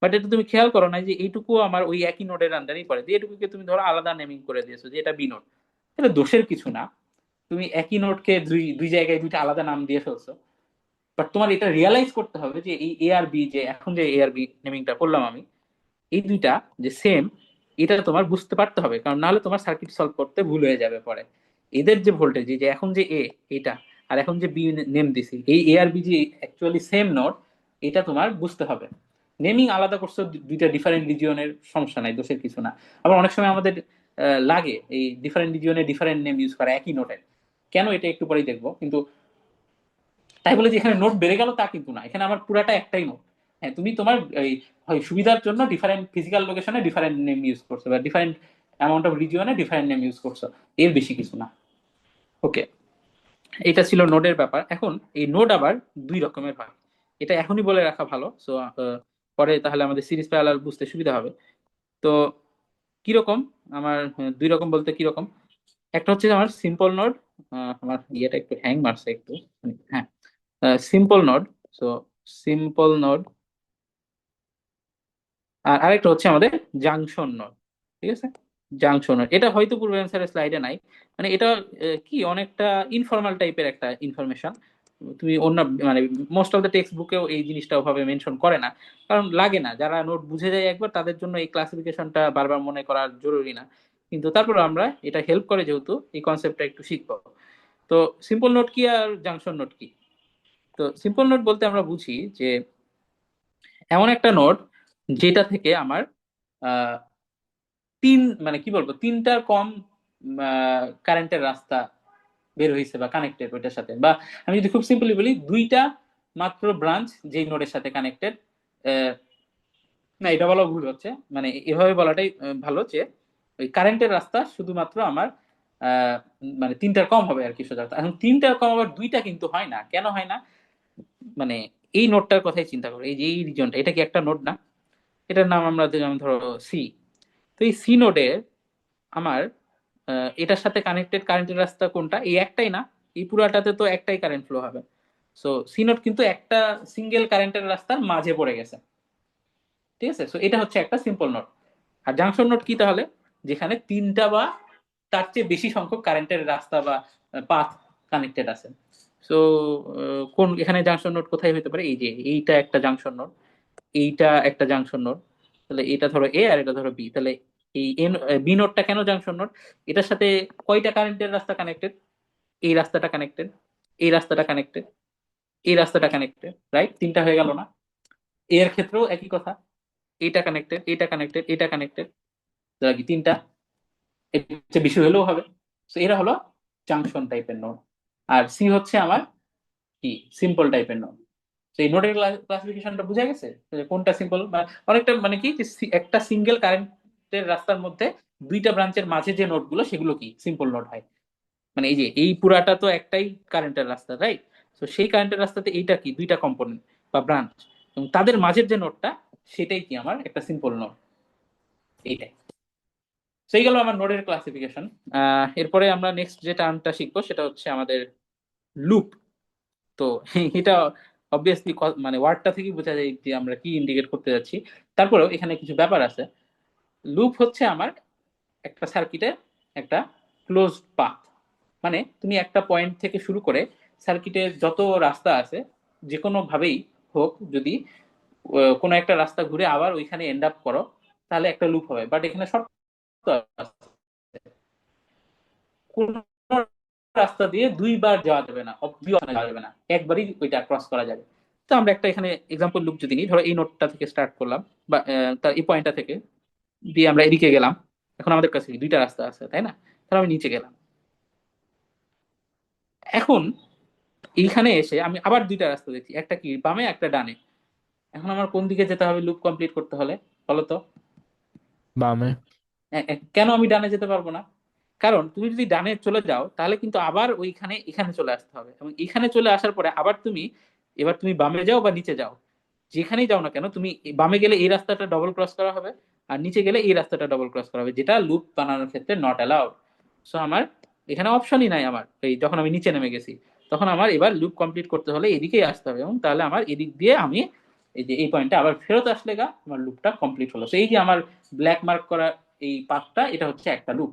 বাট এটা তুমি খেয়াল করো না যে এইটুকু আমার ওই একই নোটের আন্ডারই পড়ে, দিয়ে এটুকুকে তুমি ধরো আলাদা নেমিং করে দিয়েছো যে এটা বি নোট। এটা দোষের কিছু না, তুমি একই নোটকে দুই দুই জায়গায় দুইটা আলাদা নাম দিয়ে ফেলছো, বাট তোমার এটা রিয়ালাইজ করতে হবে যে এই এ আর বি, যে এখন যে এ আর বি নেমিংটা করলাম আমি, এই দুইটা যে সেম, এটা তোমার বুঝতে পারতে হবে, কারণ নাহলে তোমার সার্কিট সলভ করতে ভুল হয়ে যাবে পরে। এদের যে ভোল্টেজ, যে এখন যে এ এটা, আর এখন যে বি নেম দিছি, এই এ আর বি যে অ্যাকচুয়ালি সেম নোড, এটা তোমার বুঝতে হবে। নেমিং আলাদা করছো দুইটা ডিফারেন্ট রিজিয়নের, সমস্যা নাই, দোষের কিছু না। আবার অনেক সময় আমাদের লাগে এই ডিফারেন্ট রিজিয়নে ডিফারেন্ট নেম ইউজ করা একই নোটের, কেন এটা একটু পরেই দেখবো। কিন্তু তাই বলে যে এখানে নোট বেড়ে গেল তা কিন্তু না, এখানে আমার পুরাটা একটাই নোট। হ্যাঁ, তুমি তোমার এই হয় সুবিধার জন্য ডিফারেন্ট ফিজিক্যাল লোকেশনে ডিফারেন্ট নেম ইউজ করছো, বা ডিফারেন্ট অ্যামাউন্ট অফ রিজিয়নে ডিফারেন্ট নেম ইউজ করছো, এর বেশি কিছু না। ওকে, এটা ছিল নোডের ব্যাপার। এখন এই নোড আবার দুই রকমের হয়, এটা এখনই বলে রাখা ভালো, সো পরে তাহলে আমাদের সিরিজ প্যারালাল বুঝতে সুবিধা হবে। তো কিরকম আমার, দুই রকম বলতে কিরকম, একটা হচ্ছে আমার সিম্পল নোড, আমার ইয়েটা একটু হ্যাং মারছে একটু, হ্যাঁ, simple node. So simple node, আর আরেকটা হচ্ছে আমাদের জাংশন নোড, ঠিক আছে? জাংশন, এটা হয়তো পূর্ব অ্যান্সারের স্লাইডে নাই, মানে এটা কি অনেকটা ইনফর্মাল টাইপের একটা ইনফরমেশন। তুমি অন্য মানে মোস্ট অফ দ্য টেক্সট বুকেও এই জিনিসটা ওভাবে মেনশন করে না, কারণ লাগে না, যারা নোট বুঝে যায় একবার তাদের জন্য এই ক্লাসিফিকেশনটা বারবার মনে করা জরুরি না। কিন্তু তারপর আমরা এটা হেল্প করে যেহেতু এই কনসেপ্টটা একটু শিখবো। তো সিম্পল নোট কি আর জাংশন নোট কি? তো সিম্পল নোট বলতে আমরা বুঝি যে এমন একটা নোট যেটা থেকে আমার আহ, তিন মানে কি বলবো তিনটার কম কারেন্টের রাস্তা বের হয়েছে বা কানেক্টেড ওইটার সাথে, বা আমি যদি খুব সিম্পলি বলি দুইটা মাত্র ব্রাঞ্চ যেই নোডের সাথে কানেক্টেড। না, এটা বলা ভুল হচ্ছে, মানে এভাবে বলাটাই ভালো, যে ওই কারেন্টের রাস্তা শুধুমাত্র আমার আহ, মানে তিনটার কম হবে আর কি, সোজা কথা। এখন তিনটার কম আবার দুইটা কিন্তু হয় না, কেন হয় না? মানে এই নোডটার কথাই চিন্তা করো, এই যে এই রিজনটা, এটা কি একটা নোড না? এটার নাম আমরা যেমন ধরো সি। তো এই সি নোডে আমার এটার সাথে কানেক্টেড কারেন্টের রাস্তা কোনটা? এই একটাই না, এই পুরাটাতে তো একটাই কারেন্ট ফ্লো হবে। সো সি নোড কিন্তু একটা সিঙ্গেল কারেন্টের রাস্তার মাঝে পড়ে গেছে, ঠিক আছে? সো এটা হচ্ছে একটা সিম্পল নোড। আর জাংশন নোড কি তাহলে? যেখানে তিনটা বা তার চেয়ে বেশি সংখ্যক কারেন্টের রাস্তা বা পাথ কানেক্টেড আছে। সো কোন এখানে জাংশন নোড কোথায় হতে পারে? এই যে এইটা একটা জাংশন নোড, এইটা একটা জাংশন নোড। তাহলে এটা ধরো এ আর এটা ধরো বি, তাহলে এই এন বি নোডটা কেন জাংশন নোড? এটার সাথে কয়টা কারেন্টের রাস্তা কানেক্টেড? এই রাস্তাটা কানেক্টেড, এই রাস্তাটা কানেক্টেড, এই রাস্তাটা কানেক্টেড, রাইট? তিনটা হয়ে গেল না? এর ক্ষেত্রেও একই কথা, এইটা কানেক্টেড, এইটা কানেক্টেড, এইটা কানেক্টেড, তাহলে কি তিনটা? এর চেয়ে বেশি হলেও হবে। তো এরা হলো জাংশন টাইপের নোড। আর সি হচ্ছে আমার কি সিম্পল টাইপের নোড। তো এই নোডের ক্লাসিফিকেশনটা বুঝা গেছে যে কোনটা সিম্পল, মানে অনেকটা মানে কি যে একটা সিঙ্গেল কারেন্টের রাস্তার মধ্যে দুইটা ব্রাঞ্চের মাঝে যে নোডগুলো সেগুলো কি সিম্পল নোড হয়। মানে এই যে এই পুরাটা তো একটাই কারেন্টের রাস্তা, রাইট? তো সেই কারেন্টের রাস্তাতে এইটা কি দুইটা কম্পোনেন্ট বা ব্রাঞ্চ, এবং তাদের মাঝের যে নোডটা সেটাই কি আমার একটা সিম্পল নোড, এইটাই। সেই গেল আমার নোডের ক্লাসিফিকেশন। এরপরে আমরা নেক্সট যে টার্মটা শিখবো সেটা হচ্ছে আমাদের লুপ। তো এটা অবভিয়াসলি মানে ওয়ার্ডটা থেকেই বোঝা যায় যে আমরা কি ইন্ডিকেট করতে যাচ্ছি। তারপরেও এখানে কিছু ব্যাপার আছে। লুপ হচ্ছে আমার একটা সার্কিটের একটা ক্লোজড পাথ, মানে তুমি একটা পয়েন্ট থেকে শুরু করে সার্কিটের যত রাস্তা আছে যে কোনো ভাবেই হোক, যদি কোনো একটা রাস্তা ঘুরে আবার ওইখানে এন্ড আপ করো তাহলে একটা লুপ হবে। বাট এখানে শর্ত আছে, কোন রাস্তা দিয়ে দুইবার যাওয়া যাবে না, অবভিয়াস যাওয়া যাবে না, একবারই ওইটা ক্রস করা যাবে। তো আমরা একটা এখানে এক্সাম্পল লুপ যদি নিই, ধরো এই নোটটা থেকে স্টার্ট করলাম, বা তার এই পয়েন্টটা থেকে দিয়ে আমরা এদিকে গেলাম। এখন আমাদের কাছে দুইটা রাস্তা আছে, তাই না? তাহলে আমি নিচে গেলাম। এখন এইখানে এসে আমি আবার দুইটা রাস্তা দেখছি, একটা কি বামে একটা ডানে। এখন আমার কোন দিকে যেতে হবে লুপ কমপ্লিট করতে হলে, বলো তো? বামে। কেন আমি ডানে যেতে পারবো না? কারণ তুমি যদি ডানে চলে যাও তাহলে কিন্তু আবার ওইখানে এখানে চলে আসতে হবে, এবং এখানে চলে আসার পরে আবার তুমি এবার তুমি বামে যাও বা নিচে যাও, যেখানেই যাও না কেন তুমি বামে গেলে এই রাস্তাটা ডবল ক্রস করা হবে, আর নিচে গেলে এই রাস্তাটা ডবল ক্রস করা হবে, যেটা লুপ বানানোর ক্ষেত্রে নট অ্যালাউড। সো আমার এখানে অপশনই নাই। আমার এই যখন আমি নিচে নেমে গেছি তখন আমার এবার লুপ কমপ্লিট করতে হলে এদিকেই আসতে হবে, এবং তাহলে আমার এদিক দিয়ে আমি এই যে এই পয়েন্টে আবার ফেরত আসলে গা আমার লুপটা কমপ্লিট হলো। তো এই যে আমার ব্ল্যাক মার্ক করা এই পাথটা, এটা হচ্ছে একটা লুপ।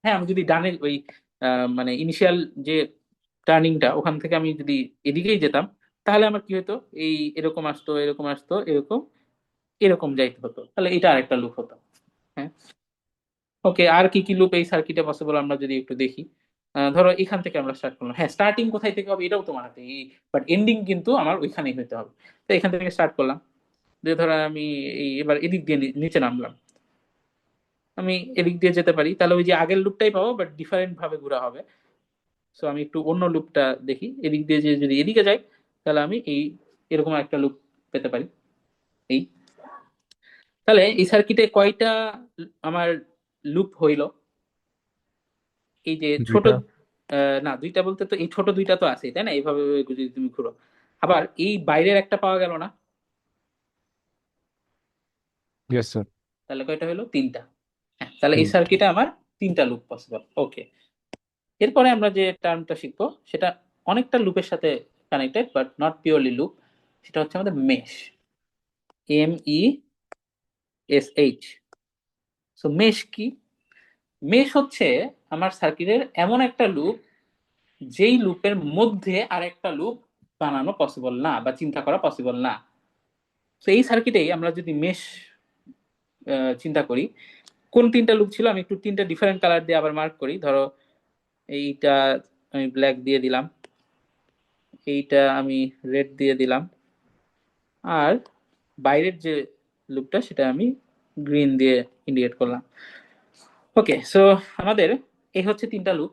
হ্যাঁ, আমি যদি ডানে ওই মানে ইনিশিয়াল যে টার্নিংটা ওখান থেকে আমি যদি এদিকেই যেতাম তাহলে আমার কি হতো? এই এরকম আসতো, এরকম আসতো, এরকম এরকম যাইতে হতো, তাহলে এটা আরেকটা লুপ হতো। হ্যাঁ, ওকে। আর কি কি লুপ এই সার্কিটে পসিবল আমরা যদি একটু দেখি। ধরো এখান থেকে আমরা স্টার্ট করলাম, হ্যাঁ স্টার্টিং কোথায় থেকে হবে এটাও তোমার হাতে, বাট এন্ডিং কিন্তু আমার ওইখানেই হতে হবে। তো এখান থেকে স্টার্ট করলাম, দিয়ে ধরো আমি এই এবার এদিক দিয়ে নিচে নামলাম। আমি এদিক দিয়ে যেতে পারি, তাহলে ওই যে আগের লুপটাই পাবো বাট ডিফারেন্ট ভাবে ঘোরা হবে। সো আমি একটু অন্য লুপটা দেখি, এদিক দিয়ে যে যদি এদিকে যাই তাহলে আমি এই এরকম একটা লুপ পেতে পারি। এই তাহলে এই সার্কিটে কয়টা আমার লুপ হইলো? এই যে ছোট দুইটা। না দুইটা বলতে তো এই ছোট দুইটা তো আছে, তাই না? এইভাবে যদি তুমি ঘুরো আবার এই বাইরের একটা পাওয়া গেল না, ইয়েস স্যার। তাহলে কয়টা হলো? তিনটা। হ্যাঁ, তাহলে এই তিন। সার্কিটে আমার তিনটা লুপ পসিবল। ওকে, এরপরে আমরা যে টার্মটা শিখবো সেটা অনেকটা লুপের সাথে connected but not purely loop. সেটা হচ্ছে আমাদের mesh, M E S H. So mesh কি? মেশ হচ্ছে আমার সার্কিটের এমন একটা লুপ যেই লুপের মধ্যে আরেকটা লুপ বানানো পসিবল না বা চিন্তা করা পসিবল না। তো এই সার্কিটেই আমরা যদি মেশ চিন্তা করি, কোন তিনটা লুপ ছিল আমি একটু তিনটা ডিফারেন্ট কালার দিয়ে আবার মার্ক করি। ধরো এইটা আমি ব্ল্যাক দিয়ে দিলাম, এইটা আমি রেড দিয়ে দিলাম, আর বাইরের যে লুপটা সেটা আমি গ্রিন দিয়ে ইন্ডিকেট করলাম। ওকে, সো আমাদের এই হচ্ছে তিনটা লুপ।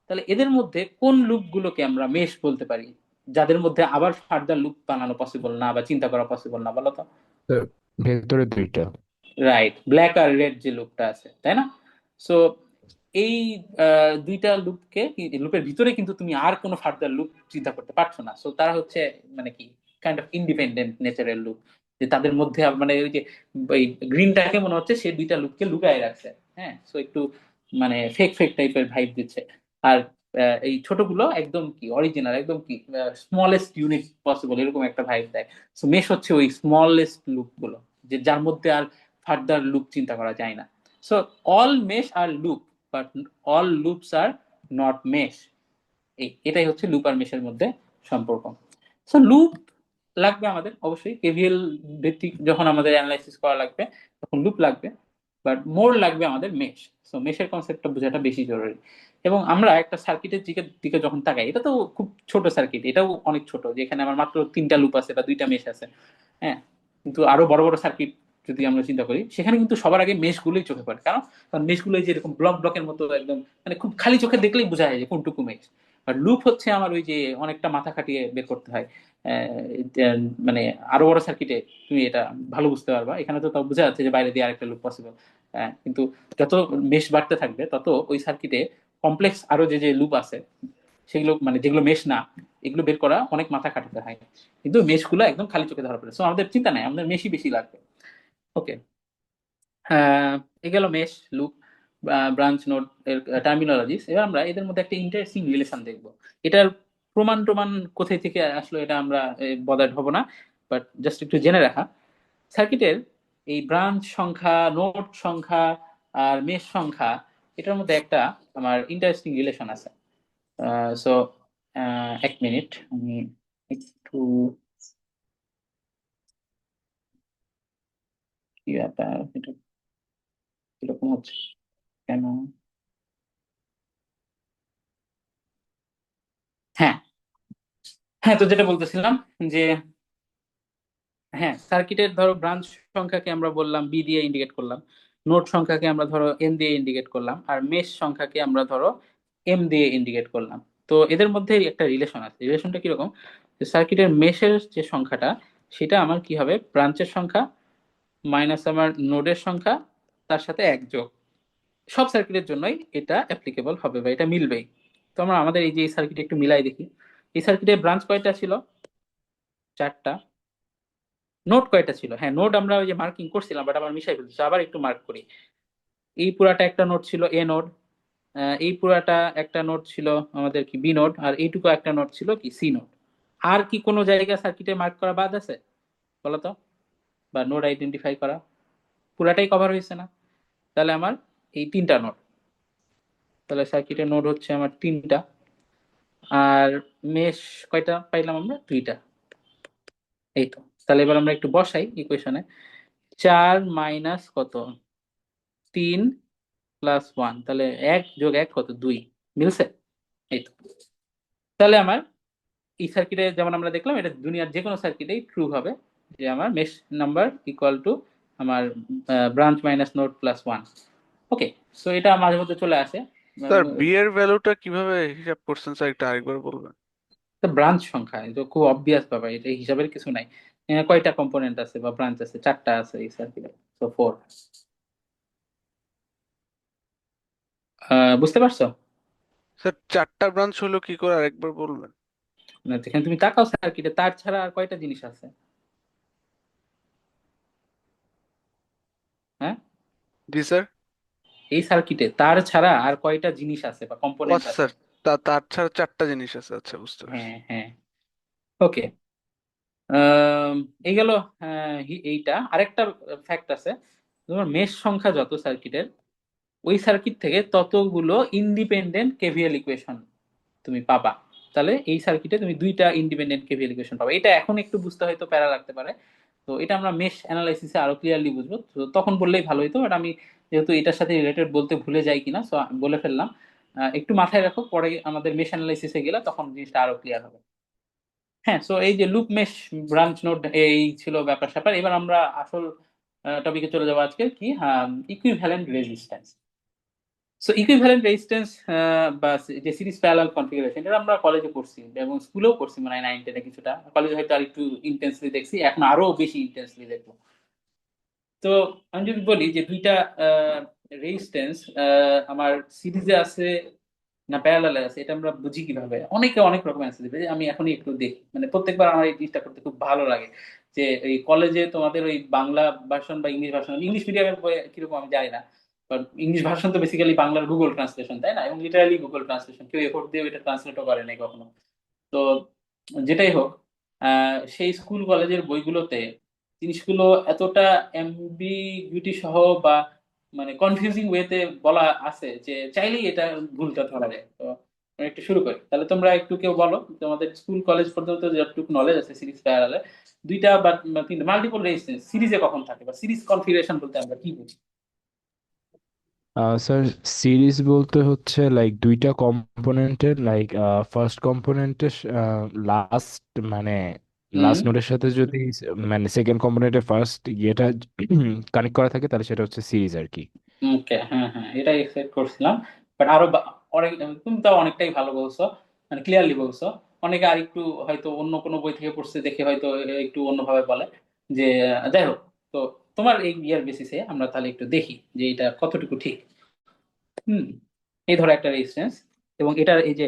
তাহলে এদের মধ্যে কোন লুপগুলোকে আমরা মেশ বলতে পারি, যাদের মধ্যে আবার ফার্দার লুপ বানানো পসিবল না বা চিন্তা করা পসিবল না, বলো তো? তো ভেতরে দুইটা। রাইট, ব্ল্যাক আর রেড যে লুপটা আছে, তাই না? সো এই দুইটা লুপকে, লুপের ভিতরে কিন্তু তুমি আর কোনো ফার্দার লুপ চিন্তা করতে পারছো না। সো তারা হচ্ছে মানে কি কাইন্ড অফ ইন্ডিপেন্ডেন্ট নেচারের লুপ, যে তাদের মধ্যে মানে ওই যে ওই গ্রিনটাকে মনে হচ্ছে সে দুইটা লুপকে লুকায় রাখছে। হ্যাঁ, সো একটু মানে ফেক ফেক টাইপের ভাইব দিচ্ছে। আর এই ছোটগুলো একদম কি অরিজিনাল, একদম কি স্মলেস্ট ইউনিট পসিবল, এরকম একটা ভাইব দেয়। সো মেশ হচ্ছে ওই স্মলেস্ট লুপ গুলো, যে যার মধ্যে আর ফার্দার লুপ চিন্তা করা যায় না। So all mesh are loop, but all loops are not mesh. এটাই হচ্ছে লুপ আর মেশের মধ্যে সম্পর্ক। সো লুপ লাগবে আমাদের অবশ্যই, কেভিএল ভিত্তিক যখন আমাদের অ্যানালাইসিস করা লাগবে তখন লুপ লাগবে, বাট মোর লাগবে আমাদের মেশ। সো মেশের কনসেপ্টটা বোঝাটা বেশি জরুরি। এবং আমরা একটা সার্কিটের দিকে যখন তাকাই, এটা তো খুব ছোট সার্কিট, এটাও অনেক ছোট, যেখানে আমার মাত্র তিনটা লুপ আছে বা দুইটা মেশ আছে। হ্যাঁ, কিন্তু আরো বড় বড় সার্কিট যদি আমরা চিন্তা করি, সেখানে কিন্তু সবার আগে মেশগুলোই চোখে পড়ে। কারণ মেশগুলো যে এরকম ব্লক ব্লকের মতো একদম, মানে খুব খালি চোখে দেখলেই বোঝা যায় যে কোনটুকু মেশ। আর লুপ হচ্ছে আমার ওই যে অনেকটা মাথা খাটিয়ে বের করতে হয়। মানে আরো বড় সার্কিটে তুমি এটা ভালো বুঝতে পারবা, এখানে তো তাও বোঝা যাচ্ছে যে বাইরে দিয়ে আরেকটা লুপ পসিবল। কিন্তু যত মেশ বাড়তে থাকবে তত ওই সার্কিটে কমপ্লেক্স আরো যে যে লুপ আছে সেগুলো, মানে যেগুলো মেশ না, এগুলো বের করা অনেক মাথা খাটাতে হয়। কিন্তু মেশগুলো একদম খালি চোখে ধরা পড়ে, সো আমাদের চিন্তা নাই, আমাদের মেশই বেশি লাগবে। ওকে, এ গেল মেশ, লুপ, ব্রাঞ্চ, নোড এর টার্মিনোলজিস। এবার আমরা এদের মধ্যে একটা ইন্টারেস্টিং রিলেশন দেখবো। এটার প্রমাণ টমান কোথায় থেকে আসলো এটা আমরা বদার্ড হব না, বাট জাস্ট একটু জেনে রাখা, সার্কিটের এই ব্রাঞ্চ সংখ্যা, নোড সংখ্যা আর মেশ সংখ্যা, এটার মধ্যে একটা আমার ইন্টারেস্টিং রিলেশন আছে। সো এক মিনিট, আমি একটু, কি ব্যাপার এটা কিরকম হচ্ছে কেন? হ্যাঁ, হ্যাঁ, তো যেটা বলতেছিলাম যে হ্যাঁ, সার্কিটের ধরো ব্রাঞ্চ সংখ্যাকে আমরা বললাম বি দিয়ে ইন্ডিকেট করলাম, নোড সংখ্যাকে আমরা ধরো এন দিয়ে ইন্ডিকেট করলাম, আর মেশ সংখ্যাকে আমরা ধরো এম দিয়ে ইন্ডিকেট করলাম। তো এদের মধ্যে একটা রিলেশন আছে। রিলেশনটা কিরকম, যে সার্কিটের মেশের যে সংখ্যাটা, সেটা আমার কি হবে, ব্রাঞ্চের সংখ্যা মাইনাস আমার নোডের সংখ্যা, তার সাথে এক যোগ। সব সার্কিটের জন্যই এটা অ্যাপ্লিকেবল হবে বা এটা মিলবেই। তো আমরা আমাদের এই যে সার্কিট একটু মিলাই দেখি। এই সার্কিটে ব্রাঞ্চ কয়টা ছিল? চারটা। নোট কয়টা ছিল? হ্যাঁ, নোট আমরা ওই যে মার্কিং করছিলাম, বাট আবার মিশাই ফেলছি, আবার একটু মার্ক করি। এই পুরাটা একটা নোট ছিল এ নোট, এই পুরাটা একটা নোট ছিল আমাদের কি বি নোট, আর এইটুকু একটা নোট ছিল কি সি নোট। আর কি কোনো জায়গা সার্কিটে মার্ক করা বাদ আছে বলতো, বা নোড আইডেন্টিফাই করা? পুরাটাই কভার হয়েছে না? তাহলে আমার এই তিনটা নোট, তাহলে সার্কিটের নোড হচ্ছে আমার তিনটা। আর মেশ কয়টা পাইলাম আমরা? দুইটা। এই তো। তাহলে এবার আমরা একটু বসাই ইকুয়েশনে, 4 - কত, 3 + 1, তাহলে 1 + 1 কত, 2। মিলছে? এই তো। তাহলে আমার এই সার্কিটে যেমন আমরা দেখলাম, এটা দুনিয়ার যে কোনো সার্কিটেই ট্রু হবে, যে আমার মেশ নাম্বার ইকুয়াল টু আমার ব্রাঞ্চ মাইনাস নোড প্লাস 1। ওকে, সো এটা মাঝে মধ্যে চলে আসে। স্যার বি এর ভ্যালুটা কিভাবে হিসাব করছেন স্যার, এটা আরেকবার বলবেন? ব্রাঞ্চ সংখ্যা এটা খুব অবভিয়াস ব্যাপার, এটা হিসাবের কিছু নাই। কয়টা কম্পোনেন্ট আছে বা ব্রাঞ্চ আছে? চারটা আছে এই সার্কিটে, সো 4। বুঝতে পারছো? স্যার চারটা ব্রাঞ্চ হলো কি করে, আরেকবার বলবেন? না, যেখানে তুমি তাকাও সার্কিটে, তার ছাড়া আর কয়টা জিনিস আছে? হ্যাঁ, জি স্যার। এই সার্কিটে তার ছাড়া আর কয়টা জিনিস আছে বা ও কম্পোনেন্ট আচ্ছা আছে? স্যার, তার ছাড়া চারটা জিনিস আছে, আচ্ছা বুঝতে পারছি। হ্যাঁ, হ্যাঁ। ওকে, এই গেল এইটা। আরেকটা ফ্যাক্ট আছে, তোমার মেশ সংখ্যা যত সার্কিটের, ওই সার্কিট থেকে ততগুলো ইন্ডিপেন্ডেন্ট কেভিএল ইকুয়েশন তুমি পাবা। তাহলে এই সার্কিটে তুমি দুইটা ইন্ডিপেন্ডেন্ট কেভিএল ইকুয়েশন পাবা। এটা এখন একটু বুঝতে হয়তো প্যারা লাগতে পারে, তো এটা আমরা মেশ অ্যানালাইসিসে আরো ক্লিয়ারলি বুঝবো, তো তখন বললেই ভালো হতো। বাট আমি যেহেতু এটার সাথে রিলেটেড বলতে ভুলে যাই কিনা, সো বলে ফেললাম। একটু মাথায় রাখো, পরে আমাদের মেশ অ্যানালাইসিসে গেলে তখন জিনিসটা আরো ক্লিয়ার হবে। হ্যাঁ, সো এই যে লুপ মেশ ব্রাঞ্চ নোড, এই ছিল ব্যাপার স্যাপার। এবার আমরা আসল টপিকে চলে যাবো আজকে, কি equivalent resistance. So equivalent resistance বা যে সিরিজ প্যারালাল কনফিগারেশন, এটা আমরা কলেজে পড়ছি এবং স্কুলেও পড়ছি, মানে 9-10 কিছুটা। কলেজে হয়তো আর একটু ইন্টেন্সলি দেখছি, এখন আরো বেশি ইন্টেন্সলি দেখবো। তো আমি যদি বলি যে দুইটা রেজিস্ট্যান্স আমার সিরিজে আছে না প্যারালালে আছে, এটা আমরা বুঝি কিভাবে? অনেকে অনেক রকম অ্যান্সার দেবে, যে আমি এখনই একটু দেখি, মানে প্রত্যেকবার আমার এই জিনিসটা করতে খুব ভালো লাগে। যে এই কলেজে তোমাদের ওই বাংলা ভার্সন বা ইংলিশ ভার্সন, ইংলিশ মিডিয়ামের বই কিরকম আমি জানি না, বাট ইংলিশ ভার্সন তো বেসিক্যালি বাংলার গুগল ট্রান্সলেশন, তাই না? এবং লিটারালি গুগল ট্রান্সলেশন, কেউ এফোর্ট দিয়ে এটা ট্রান্সলেটও করে নাই কখনো। তো যেটাই হোক, সেই স্কুল কলেজের বইগুলোতে জিনিসগুলো এতটা অ্যাম্বিগুইটি সহ বা মানে কনফিউজিং ওয়েতে বলা আছে যে চাইলেই এটা ভুলটা ধরা যায়। তো আমরা একটু শুরু করি, তাহলে তোমরা একটু কেউ বলো তোমাদের স্কুল কলেজ পর্যন্ত যতটুকু নলেজ আছে সিরিজ প্যারালালে দুইটা বা তিনটা মাল্টিপল রেজিস্ট্যান্স সিরিজে কখন থাকে, বা সিরিজ কনফিগারেশন বলতে আমরা কি বুঝি? স্যার, সিরিজ বলতে হচ্ছে লাইক দুইটা কম্পোনেন্টের, লাইক ফার্স্ট কম্পোনেন্টের লাস্ট, মানে হুম। লাস্ট নোডের সাথে যদি মানে সেকেন্ড কম্পোনেন্টের ফার্স্ট ইয়েটা কানেক্ট করা থাকে তাহলে সেটা হচ্ছে সিরিজ আর কি। ওকে, হ্যাঁ হ্যাঁ, এটাই এক্সপেক্ট করছিলাম। বাট আরো অনেক, তুমি তাও অনেকটাই ভালো বলছো, মানে ক্লিয়ারলি বলছো। অনেকে আর একটু হয়তো অন্য কোনো বই থেকে পড়ছে দেখে হয়তো একটু অন্যভাবে বলে। যে যাই হোক, তো তোমার এই ইয়ার বেসিসে আমরা তাহলে একটু দেখি যে এটা কতটুকু ঠিক। হুম। এই ধরো একটা রেজিস্ট্যান্স, এবং এটার এই যে,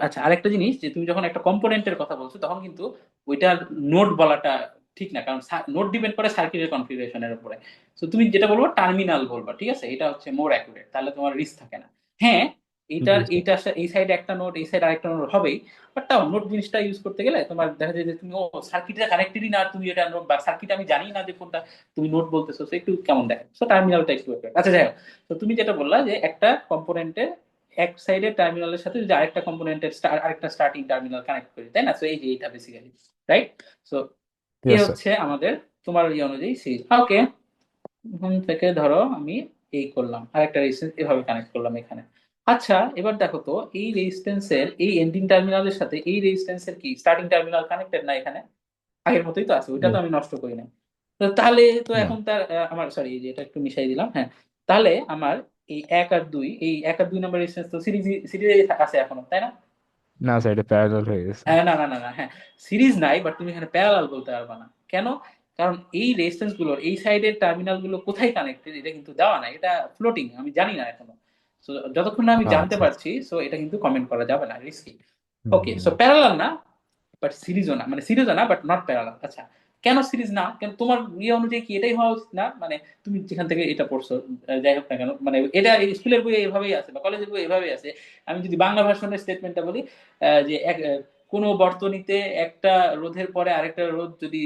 আচ্ছা আরেকটা জিনিস, যে তুমি যখন একটা কম্পোনেন্টের কথা বলছো তখন কিন্তু ওইটার নোড বলাটা ঠিক না, কারণ নোড ডিপেন্ড করে সার্কিটের কনফিগারেশনের উপরে। তো তুমি যেটা বলবো টার্মিনাল বলবা, ঠিক আছে? এটা হচ্ছে মোর অ্যাকুরেট, তাহলে তোমার রিস্ক থাকে না। হ্যাঁ, এইটার জি স্যার। এই সাইডে একটা নোড, এই সাইডে আরেকটা নোড হবেই, বাট তাও নোড জিনিসটা ইউজ করতে গেলে তোমার দেখা যায় যে তুমি ও সার্কিটটা কানেক্টেডই না, আর তুমি এটা নোড বা সার্কিট আমি জানি না যে কোনটা তুমি নোড বলতেছো, সো একটু কেমন দেখে। সো টার্মিনালটা একটু accurate। আচ্ছা যাই হোক, তো তুমি যেটা বললা যে একটা কম্পোনেন্টের এক সাইডের টার্মিনালের সাথে যদি আরেকটা কম্পোনেন্টের আরেকটা স্টার্টিং টার্মিনাল কানেক্ট করি, তাই না? সো এই যে এটা বেসিক্যালি, রাইট? সো এ ইয়েস স্যার। হচ্ছে আমাদের তোমার ইয়ে অনুযায়ী সিরিজ। ওকে, এখান থেকে ধরো আমি এই করলাম, আরেকটা রেজিস্ট্যান্স এভাবে কানেক্ট করলাম এখানে। আচ্ছা এবার দেখো তো, এই রেজিস্ট্যান্সের এই এন্ডিং টার্মিনালের সাথে এই রেজিস্ট্যান্সের কি স্টার্টিং টার্মিনাল কানেক্টেড না? এখানে আগের মতোই তো আছে, ওইটা তো আমি নষ্ট করি না। তো তাহলে তো না, এখন তার আমার সরি, যে এটা একটু মিশাই দিলাম, হ্যাঁ। তাহলে আমার এই এক আর দুই, এই এক আর দুই নম্বর রেজিস্ট্যান্স তো সিরিজে আছে এখনো, তাই না? না স্যার, এটা প্যারালাল হয়ে গেছে। না না না না, হ্যাঁ, সিরিজ নাই, বাট তুমি এখানে প্যারালাল বলতে পারবা না। কেন? কারণ এই রেজিস্ট্যান্স গুলোর এই সাইডের টার্মিনাল গুলো কোথায় কানেক্টেড এটা কিন্তু দেওয়া নাই, এটা ফ্লোটিং, আমি জানি না এখনো। So, যতক্ষণ না আমি জানতে আচ্ছা আচ্ছা। পারছি, সো এটা কিন্তু কমেন্ট করা যাবে না, রিস্কি। হুম, ওকে, হুম। সো প্যারালাল না, বাট সিরিজও না, মানে সিরিজও না বাট নট প্যারালাল। আচ্ছা, কেন সিরিজ না? কেন তোমার ইয়ে অনুযায়ী কি এটাই হওয়া উচিত না? মানে তুমি যেখান থেকে এটা পড়ছো, যাই হোক না কেন, মানে এটা স্কুলের বই এভাবেই আছে বা কলেজের বই এভাবেই আছে। আমি যদি বাংলা ভার্সনের স্টেটমেন্টটা বলি, যে কোনো বর্তনীতে একটা রোধের পরে আরেকটা রোধ যদি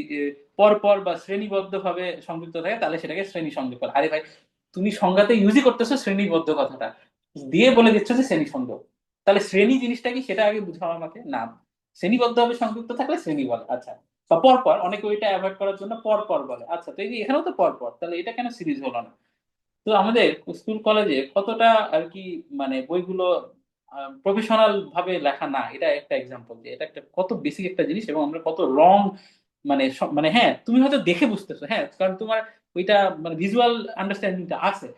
পর পর বা শ্রেণীবদ্ধ ভাবে সংযুক্ত থাকে, তাহলে সেটাকে শ্রেণী সংযোগ বলে। আরে ভাই, তুমি সংজ্ঞাতে ইউজই করতেছো শ্রেণীবদ্ধ কথাটা, দিয়ে বলে দিচ্ছ যে শ্রেণী সংযোগ। তাহলে শ্রেণী জিনিসটা কি সেটা আগে বুঝাও আমাকে। না, শ্রেণীবদ্ধ ভাবে সংযুক্ত থাকলে শ্রেণী বলে, আচ্ছা। বা পরপর, অনেকে ওইটা অ্যাভয়েড করার জন্য পরপর বলে, আচ্ছা। তো এই যে এখানেও তো পরপর, তাহলে এটা কেন সিরিজ হলো না? তো আমাদের স্কুল কলেজে কতটা আর কি, মানে বইগুলো প্রফেশনাল ভাবে লেখা না, এটা একটা এক্সাম্পল যে এটা একটা কত বেসিক একটা জিনিস, এবং আমরা কত রং, মানে মানে হ্যাঁ তুমি হয়তো দেখে বুঝতেছো, হ্যাঁ, কারণ তোমার ওইটা মানে ভিজুয়াল আন্ডারস্ট্যান্ডিংটা আছে,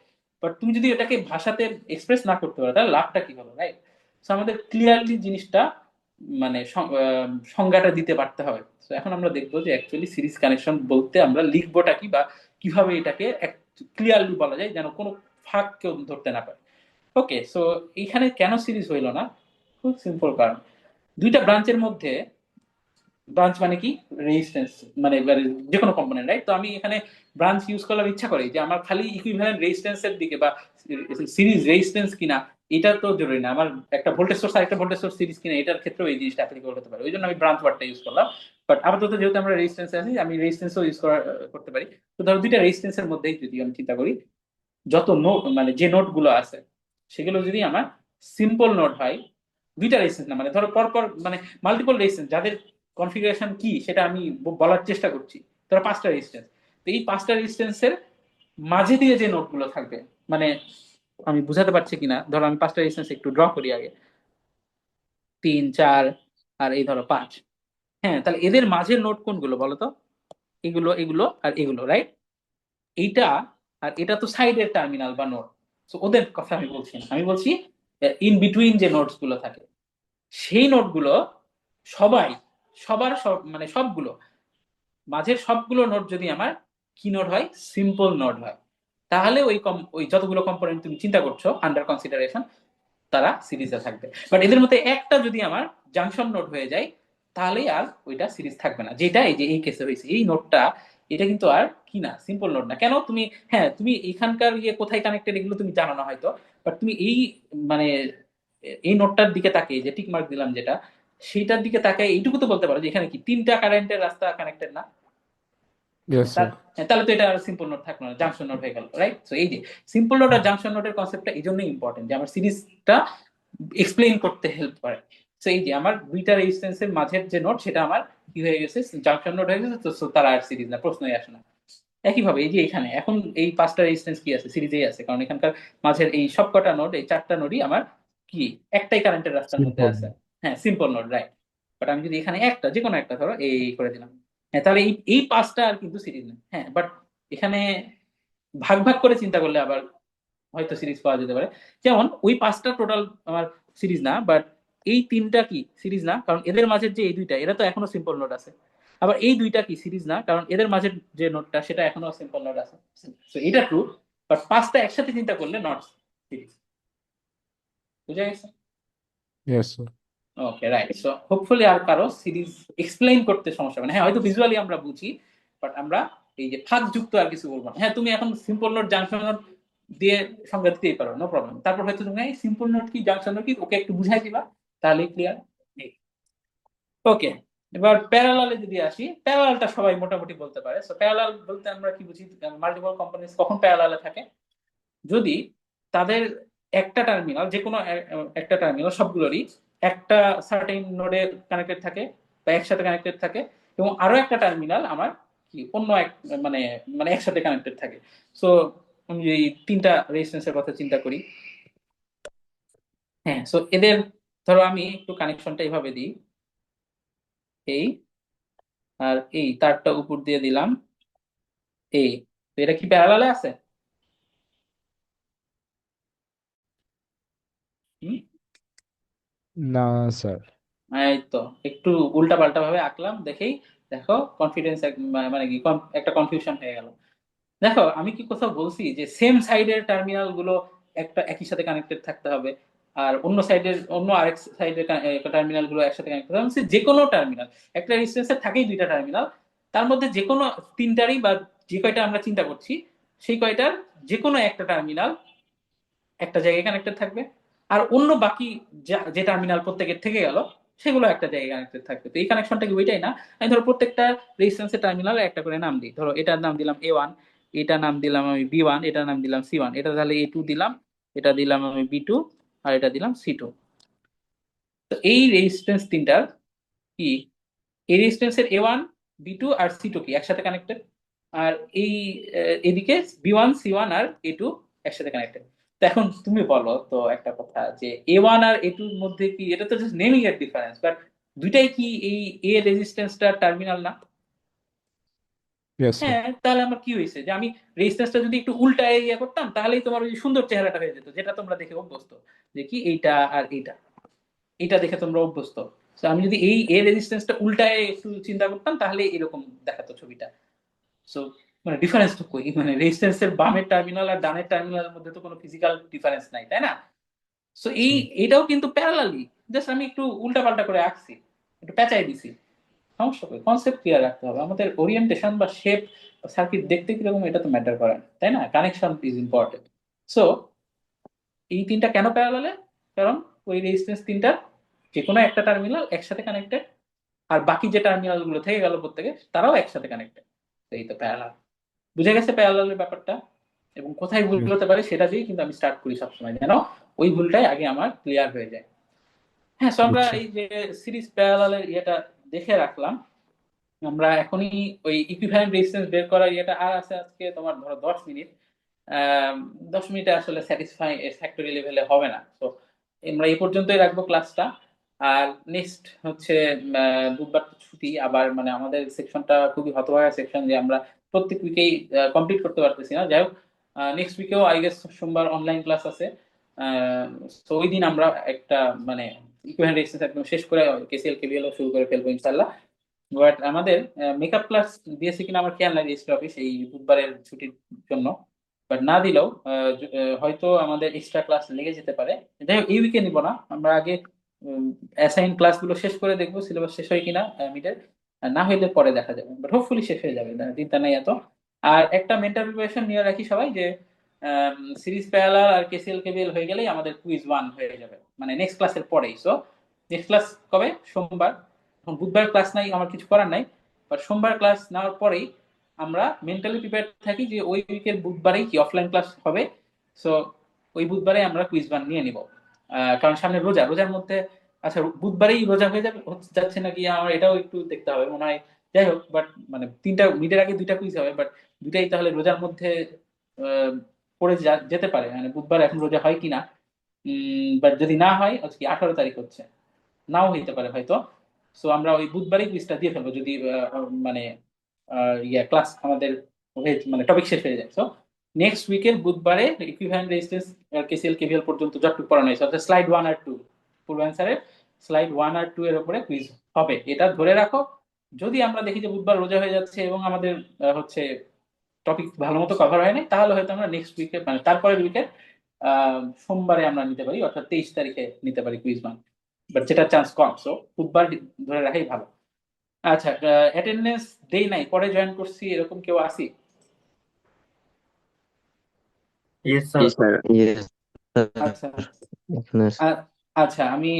বাট তুমি যদি এটাকে ভাষাতে এক্সপ্রেস না করতে পারো তাহলে লাভটা কি হলো, রাইট? তো আমাদের ক্লিয়ারলি জিনিসটা মানে সংজ্ঞাটা দিতে পারতে হবে। তো এখন আমরা দেখবো যে অ্যাকচুয়ালি সিরিজ কানেকশন বলতে আমরা লিখবোটা কি, বা কিভাবে এটাকে ক্লিয়ারলি বলা যায় যেন কোনো ফাঁক কেউ ধরতে না পারে। ওকে, সো এইখানে কেন সিরিজ হইলো না? খুব সিম্পল কারণ, দুইটা ব্রাঞ্চের মধ্যে, ব্রাঞ্চ মানে কি, রেজিস্ট্যান্স, মানে যে কোনো কম্পোনেন্ট, রাইট? তো আমি এখানে ব্রাঞ্চ ইউজ করার ইচ্ছা করি যে আমার খালি ইকুইভ্যালেন্ট রেজিস্ট্যান্সের দিকে বা সিরিজ রেজিস্ট্যান্স কিনা, এটা তো জরুরি না। আমার একটা ভোল্টেজ সোর্স আর একটা ভোল্টেজ সোর্স সিরিজ কিনা, এটার ক্ষেত্রেও এই জিনিসটা অ্যাপ্লিকেবল হতে পারে, ওই জন্য আমি ব্রাঞ্চ ওয়ার্ডটা ইউজ করলাম। বাট আপাতত যেহেতু আমরা রেজিস্ট্যান্সে আছি, আমি রেজিস্ট্যান্সও ইউজ করতে পারি। তো ধরো দুইটা রেজিস্ট্যান্সের মধ্যেই যদি আমি চিন্তা করি, যত নোট মানে যে নোট গুলো আছে সেগুলো যদি আমার সিম্পল নোট হয়, দুইটা রেজিস্ট্যান্স না, মানে ধরো পরপর মানে মাল্টিপল রেজিস্ট্যান্স যাদের কনফিগারেশন কি সেটা আমি বলার চেষ্টা করছি, ধরো 5টা রেজিস্ট্যান্স, তো এই 5টা রেজিস্ট্যান্সের মাঝে দিয়ে যে নোটগুলো থাকবে, মানে আমি বুঝাতে পারছি কিনা, ধরো আমি 5টা রেজিস্ট্যান্স একটু ড্র করি আগে, 3 4 আর এই ধরো 5। হ্যাঁ, তাহলে এদের মাঝের নোট কোনগুলো বলো তো? এগুলো, এগুলো আর এগুলো, রাইট? এইটা আর এটা তো সাইডের টার্মিনাল বা নোট। তো ওদের কথা আমি বলছি না, আমি বলছি ইন বিটুইন যে নোটস গুলো থাকে, সেই নোটগুলো সবাই, সবার সব মানে সবগুলো মাঝের সবগুলো নোট যদি আমার কি নোট হয়, সিম্পল নোট হয়, তাহলে ওই যতগুলো কম্পোনেন্ট তুমি চিন্তা করছো আন্ডার কনসিডারেশন তারা সিরিজে থাকবে। বাট এদের মধ্যে একটা যদি আমার জাংশন নোট হয়ে যায়, তাহলেই আর ওইটা সিরিজ থাকবে না, যেটা এই যে এই কেসে হয়েছে, এই নোটটা এটা কিন্তু আর কি না, সিম্পল নোট না। কেন তুমি, হ্যাঁ তুমি এখানকার ইয়ে কোথায় কানেক্টেড এগুলো তুমি জানো না হয়তো, বাট তুমি এই মানে এই নোটটার দিকে তাকিয়ে যে টিক মার্ক দিলাম যেটা, সেইটার দিকে তাকায় এইটুকু তো বলতে পারো যে এখানে কি 3টা কারেন্টের রাস্তা কানেক্টেড না? Yes sir. তাহলে তো এটা আর সিম্পল নোট থাকলো না, জাংশন নোট হয়ে গেল, রাইট? সো এই যে সিম্পল নোট আর জাংশন নোটের কনসেপ্টটা এই জন্যই ইম্পর্টেন্ট যে আমার সিরিজটা এক্সপ্লেইন করতে হেল্প করে। তো এই যে আমার দুইটা রেজিস্ট্যান্সের মাঝের যে নোট সেটা আমার কি হয়ে গেছে, জাংশন নোট হয়ে গেছে, তো so তারা আর সিরিজ না, প্রশ্নই আসে না। একইভাবে এই যে এখানে এখন এই 5টা রেজিস্ট্যান্স কি আছে, সিরিজেই আছে, কারণ এখানকার মাঝের এই সবকটা নোট, এই 4টা নোটই আমার কি একটাই কারেন্টের রাস্তার মধ্যে সিম্পল। আছে। হ্যাঁ, সিম্পল নোট, রাইট। বাট আমি যদি এখানে একটা যে কোনো একটা ধরো এই করে দিলাম, হ্যাঁ তাহলে এই 5টা আর কিন্তু সিরিজ না। হ্যাঁ, বাট এখানে ভাগ ভাগ করে চিন্তা করলে আবার হয়তো সিরিজ পাওয়া যেতে পারে। যেমন ওই 5টা টোটাল আমার সিরিজ না, বাট এই 3টা কি সিরিজ না, কারণ এদের মাঝের যে এই দুইটা এরা তো এখনো সিম্পল নোট আছে। আবার এই দুইটা কি সিরিজ না, কারণ এদের মাঝের যে নোটটা সেটা এখনো সিম্পল নোট আছে। তো এটা ট্রু, বাট 5টা একসাথে চিন্তা করলে নট সিরিজ। বুঝা গেছে? Yes sir. Okay, right. So hopefully আর কারো সিরিজ এক্সপ্লেইন করতে সমস্যা হবে না। হ্যাঁ, হয়তো ভিজুয়ালি আমরা বুঝি, বাট আমরা এই যে ফাঁক যুক্ত আর কিছু বলবো না। হ্যাঁ, তুমি এখন সিম্পল নোট জাংশন নোট দিয়ে সংজ্ঞা দিতেই পারো, নো প্রবলেম। তারপর হয়তো তুমি সিম্পল নোট কি জাংশন নোট কি ওকে একটু বুঝাই দিবা, তাহলেই ক্লিয়ার। ওকে, এবার প্যারালালে যদি আসি, প্যারালালটা সবাই মোটামুটি বলতে পারে। সো প্যারালাল বলতে আমরা কি বুঝি, মাল্টিপল কম্পোনেন্টস কখন প্যারালালে থাকে? যদি তাদের একটা টার্মিনাল, যে কোনো একটা টার্মিনাল সবগুলোরই একটা সার্টেন নোডে কানেক্টেড থাকে বা একসাথে কানেক্টেড থাকে, এবং আরো একটা টার্মিনাল আমার কি অন্য এক মানে মানে একসাথে কানেক্টেড থাকে। সো আমি এই 3টা রেজিস্ট্যান্সের কথা চিন্তা করি। হ্যাঁ, সো এদের ধরো আমি একটু কানেকশনটা এইভাবে দিই, এই আর এই তারটা উপর দিয়ে দিলাম, এই, তো এটা কি প্যারালালে আছে? হুম, না স্যার। এই তো একটু উল্টা পাল্টা ভাবে আঁকলাম দেখেই, দেখো কনফিডেন্স মানে কি একটা কনফিউশন হয়ে গেল। দেখো আমি কি কোথাও বলছি যে সেম সাইডের টার্মিনাল গুলো একটা একই সাথে কানেক্টেড থাকতে হবে, আর অন্য সাইডের অন্য আরেক সাইডের টার্মিনাল গুলো একসাথে কানেক্টেড থাকতে হবে? যে কোনো টার্মিনাল, একটা রেজিস্ট্যান্সের থাকেই দুইটা টার্মিনাল, তার মধ্যে যে কোনো তিনটারই বা যে কয়টা আমরা চিন্তা করছি সেই কয়টার যে কোনো একটা টার্মিনাল একটা জায়গায় কানেক্টেড থাকবে, আর অন্য বাকি যে টার্মিনাল প্রত্যেকের থেকে গেল সেগুলো একটা জায়গায় কানেক্টেড থাকবে। তো এই কানেকশনটা কি ওইটাই না? আমি ধরো প্রত্যেকটা রেজিস্ট্যান্সের টার্মিনাল একটা করে নাম দিই, ধরো এটার নাম দিলাম A1, এটার নাম দিলাম আমি B1, এটার নাম দিলাম C1, এটা তাহলে A2 দিলাম, এটা দিলাম আমি B2, আর এটা দিলাম C2। তো এই রেজিস্ট্যান্স তিনটার কি, এই রেজিস্ট্যান্সের A1 B2 আর C2 কি একসাথে কানেক্টেড, আর এই এদিকে B1 C1 আর A2 একসাথে কানেক্টেড। তো এখন তুমি বলো তো একটা কথা, যে A1 আর A2 এর মধ্যে কি, এটা তো জাস্ট নেমিং এর ডিফারেন্স, বাট দুইটাই কি এই এ রেজিস্ট্যান্সটা টার্মিনাল না? Yes sir. হ্যাঁ, তাহলে আমার কি হয়েছে যে আমি রেজিস্ট্যান্সটা যদি একটু উল্টায় ইয়ে করতাম, তাহলেই তোমার ওই সুন্দর চেহারাটা হয়ে যেত, যেটা তোমরা দেখে অভ্যস্ত, যে কি এইটা আর এইটা, এটা দেখে তোমরা অভ্যস্ত। তো আমি যদি এই এ রেজিস্ট্যান্সটা উল্টায় একটু চিন্তা করতাম, তাহলে এরকম দেখাতো ছবিটা। সো মানে ডিফারেন্স তো কই, মানে রেজিস্ট্যান্সের বামের টার্মিনাল আর ডানের টার্মিনালের মধ্যে তো কোনো ফিজিক্যাল ডিফারেন্স নাই, তাই না? সো এটাও কিন্তু প্যারালালি, জাস্ট আমি একটু উল্টা পাল্টা করে আঁকছি, একটু পেঁচাই দিছি, সমস্যা কই? কনসেপ্ট ক্লিয়ার রাখতে হবে, আমাদের ওরিয়েন্টেশন বা শেপ সার্কিট দেখতে কিরকম এটা তো ম্যাটার করে না, তাই না? Connection is important. সো এই তিনটা কেন প্যারালালে? কারণ ওই রেজিস্ট্যান্স তিনটার যে কোনো একটা টার্মিনাল একসাথে কানেক্টেড, আর বাকি যে টার্মিনাল গুলো থেকে গেল প্রত্যেকে তারাও একসাথে কানেক্টেড। তো এই তো প্যারালাল। বুঝে গেছে প্যারালালের ব্যাপারটা? এবং কোথায় ভুল হতে পারে সেটা দিয়ে কিন্তু আমি স্টার্ট করি সবসময়, যেন ওই ভুলটাই আগে আমার ক্লিয়ার হয়ে যায়। হ্যাঁ, সো আমরা বুঝছি। এই যে সিরিজ প্যারালালের ইয়েটা দেখে রাখলাম। আমরা এখনই ওই ইকুইভ্যালেন্ট রেজিস্ট্যান্স বের করার ইয়েটা আর আছে আজকে তোমার ধরো 10 মিনিট। 10 মিনিটে আসলে স্যাটিসফাই ফ্যাক্টরি লেভেলে হবে না, তো আমরা এই পর্যন্তই রাখবো ক্লাসটা। আর নেক্সট হচ্ছে বুধবার তো ছুটি আবার, মানে আমাদের সেকশনটা খুবই হতভাগা সেকশন যে আমরা প্রত্যেক উইকেই কমপ্লিট করতে পারতেছি না। যাই হোক, নেক্সট উইকেও আই গেস সোমবার অনলাইন ক্লাস আছে। তো ওই দিন আমরা একটা মানে ইকুইভ্যালেন্ট রেজিস্ট্যান্স একদম শেষ করে কেসিএল কেবিএল শুরু করে ফেলবো ইনশাল্লাহ। বাট আমাদের মেকআপ ক্লাস দিয়েছে কিনা আমার খেয়াল নাই রেজিস্ট্রি অফিস এই বুধবারের ছুটির জন্য। বাট না দিলেও হয়তো আমাদের এক্সট্রা ক্লাস লেগে যেতে পারে। যাই হোক, এই উইকে নিব না, আমরা আগে অ্যাসাইন ক্লাসগুলো শেষ করে দেখবো সিলেবাস শেষ হয় কিনা মিডের। না হইলে পরে দেখা যাবে, বাট হোপফুলি শেষ হয়ে যাবে, চিন্তা নেই এত। আর একটা মেন্টাল প্রিপারেশন নিয়ে রাখি সবাই যে সিরিজ প্যারালাল আর কেসিএল কেবিএল হয়ে গেলেই আমাদের কুইজ 1 হয়ে যাবে, মানে নেক্সট ক্লাসের পরেই। সো নেক্সট ক্লাস কবে? সোমবার। এখন বুধবার ক্লাস নাই, আমার কিছু করার নাই, বাট সোমবার ক্লাস নেওয়ার পরেই আমরা মেন্টালি প্রিপেয়ার থাকি যে ওই উইকের বুধবারেই কি অফলাইন ক্লাস হবে। সো ওই বুধবারে আমরা কুইজ 1 নিয়ে নিব। কারণ সামনে রোজা, রোজার মধ্যে আচ্ছা বুধবারেই রোজা হয়ে যাবে যাচ্ছে নাকি আমার এটাও একটু দেখতে হবে মনে হয়। যাই হোক, বাট মানে তিনটা মিডের আগে দুইটা কুইজ হবে, বাট দুইটাই তাহলে রোজার মধ্যে আহ, পড়ে যেতে পারে, মানে বুধবার এখন রোজা হয় কিনা। বাট যদি না হয় আজকে 18 তারিখ হচ্ছে, নাও হইতে পারে হয়তো। সো আমরা ওই বুধবারই কুইজটা দিয়ে ফেলবো যদি মানে ইয়া ক্লাস আমাদের মানে টপিক শেষ হয়ে যায়। সো নেক্সট উইকের বুধবারে ইকুইভ্যালেন্ট রেজিস্ট্যান্স কেসিএল কেভিএল পর্যন্ত যতটুকু পড়ানো হয়েছে অর্থাৎ স্লাইড 1 আর 2, পূর্ব অ্যান্সারের স্লাইড 1 আর 2 এর উপরে কুইজ হবে, এটা ধরে রাখো। যদি আমরা দেখি যে বুধবার রোজা হয়ে যাচ্ছে এবং আমাদের হচ্ছে টপিক ভালো মতো কভার হয় নাই, তাহলে হয়তো আমরা নেক্সট উইকে মানে তারপরের উইকের সোমবারে আমরা নিতে পারি, অর্থাৎ 23 তারিখে নিতে পারি কুইজ 1। বাট যেটা চান্স কম, সো বুধবার ধরে রাখাই ভালো। আচ্ছা, অ্যাটেন্ডেন্স দেই নাই পরে জয়েন করছি এরকম কেউ আসি? Yes, sir. Yes, sir. Yes, sir. আচ্ছা, Yes. আচ্ছা আমি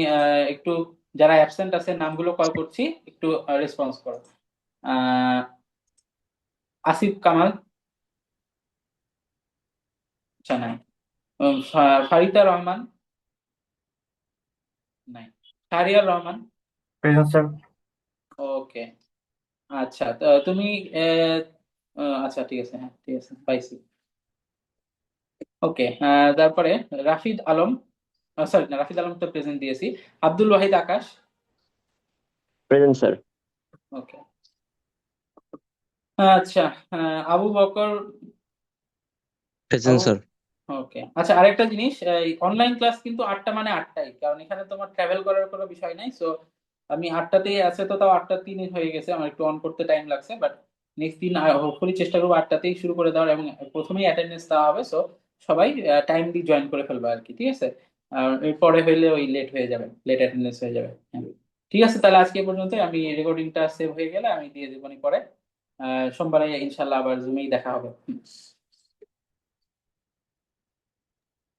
একটু যারা অ্যাবসেন্ট আছে নামগুলো কল করছি, একটু রেসপন্স করো। আহ, আসিফ কামাল, আচ্ছা নাই। ফারিদা রহমান, নাই। Shahriar Rahman, Present, sir. ওকে। আচ্ছা, তো তুমি আচ্ছা ঠিক আছে, হ্যাঁ ঠিক আছে পাইছি। ওকে, তারপরে রাফিদ আলম, সরি না রাফিদ আলম তো প্রেজেন্ট দিয়েছি। আব্দুল ওয়াহিদ আকাশ, Present, sir. ওকে। আচ্ছা, আবু বকর, Present, আবু, sir. ওকে। আচ্ছা, আরেকটা জিনিস, এই অনলাইন ক্লাস কিন্তু 8টা মানে 8টাই, কারণ এখানে তোমার ট্রাভেল করার কোনো বিষয় নাই। সো আমি 8টাতেই আছে, তো তাও 8টা 3 হয়ে গেছে, আমার একটু অন করতে টাইম লাগছে, বাট নেক্সট দিন হোপফুলি চেষ্টা করবো 8টাতেই শুরু করে দেওয়ার, এবং প্রথমেই অ্যাটেন্ডেন্স দেওয়া হবে। সো সবাই টাইমলি জয়েন করে ফেলবে আর কি, ঠিক আছে? আর এরপরে হইলে ওই লেট হয়ে যাবে, লেট অ্যাটেন্ডেন্স হয়ে যাবে। হ্যাঁ। ঠিক আছে, তাহলে আজকে এ পর্যন্তই। আমি রেকর্ডিংটা সেভ হয়ে গেলে আমি দিয়ে দেবো নি পরে। সোমবারে ইনশাল্লাহ আবার জুমেই দেখা হবে।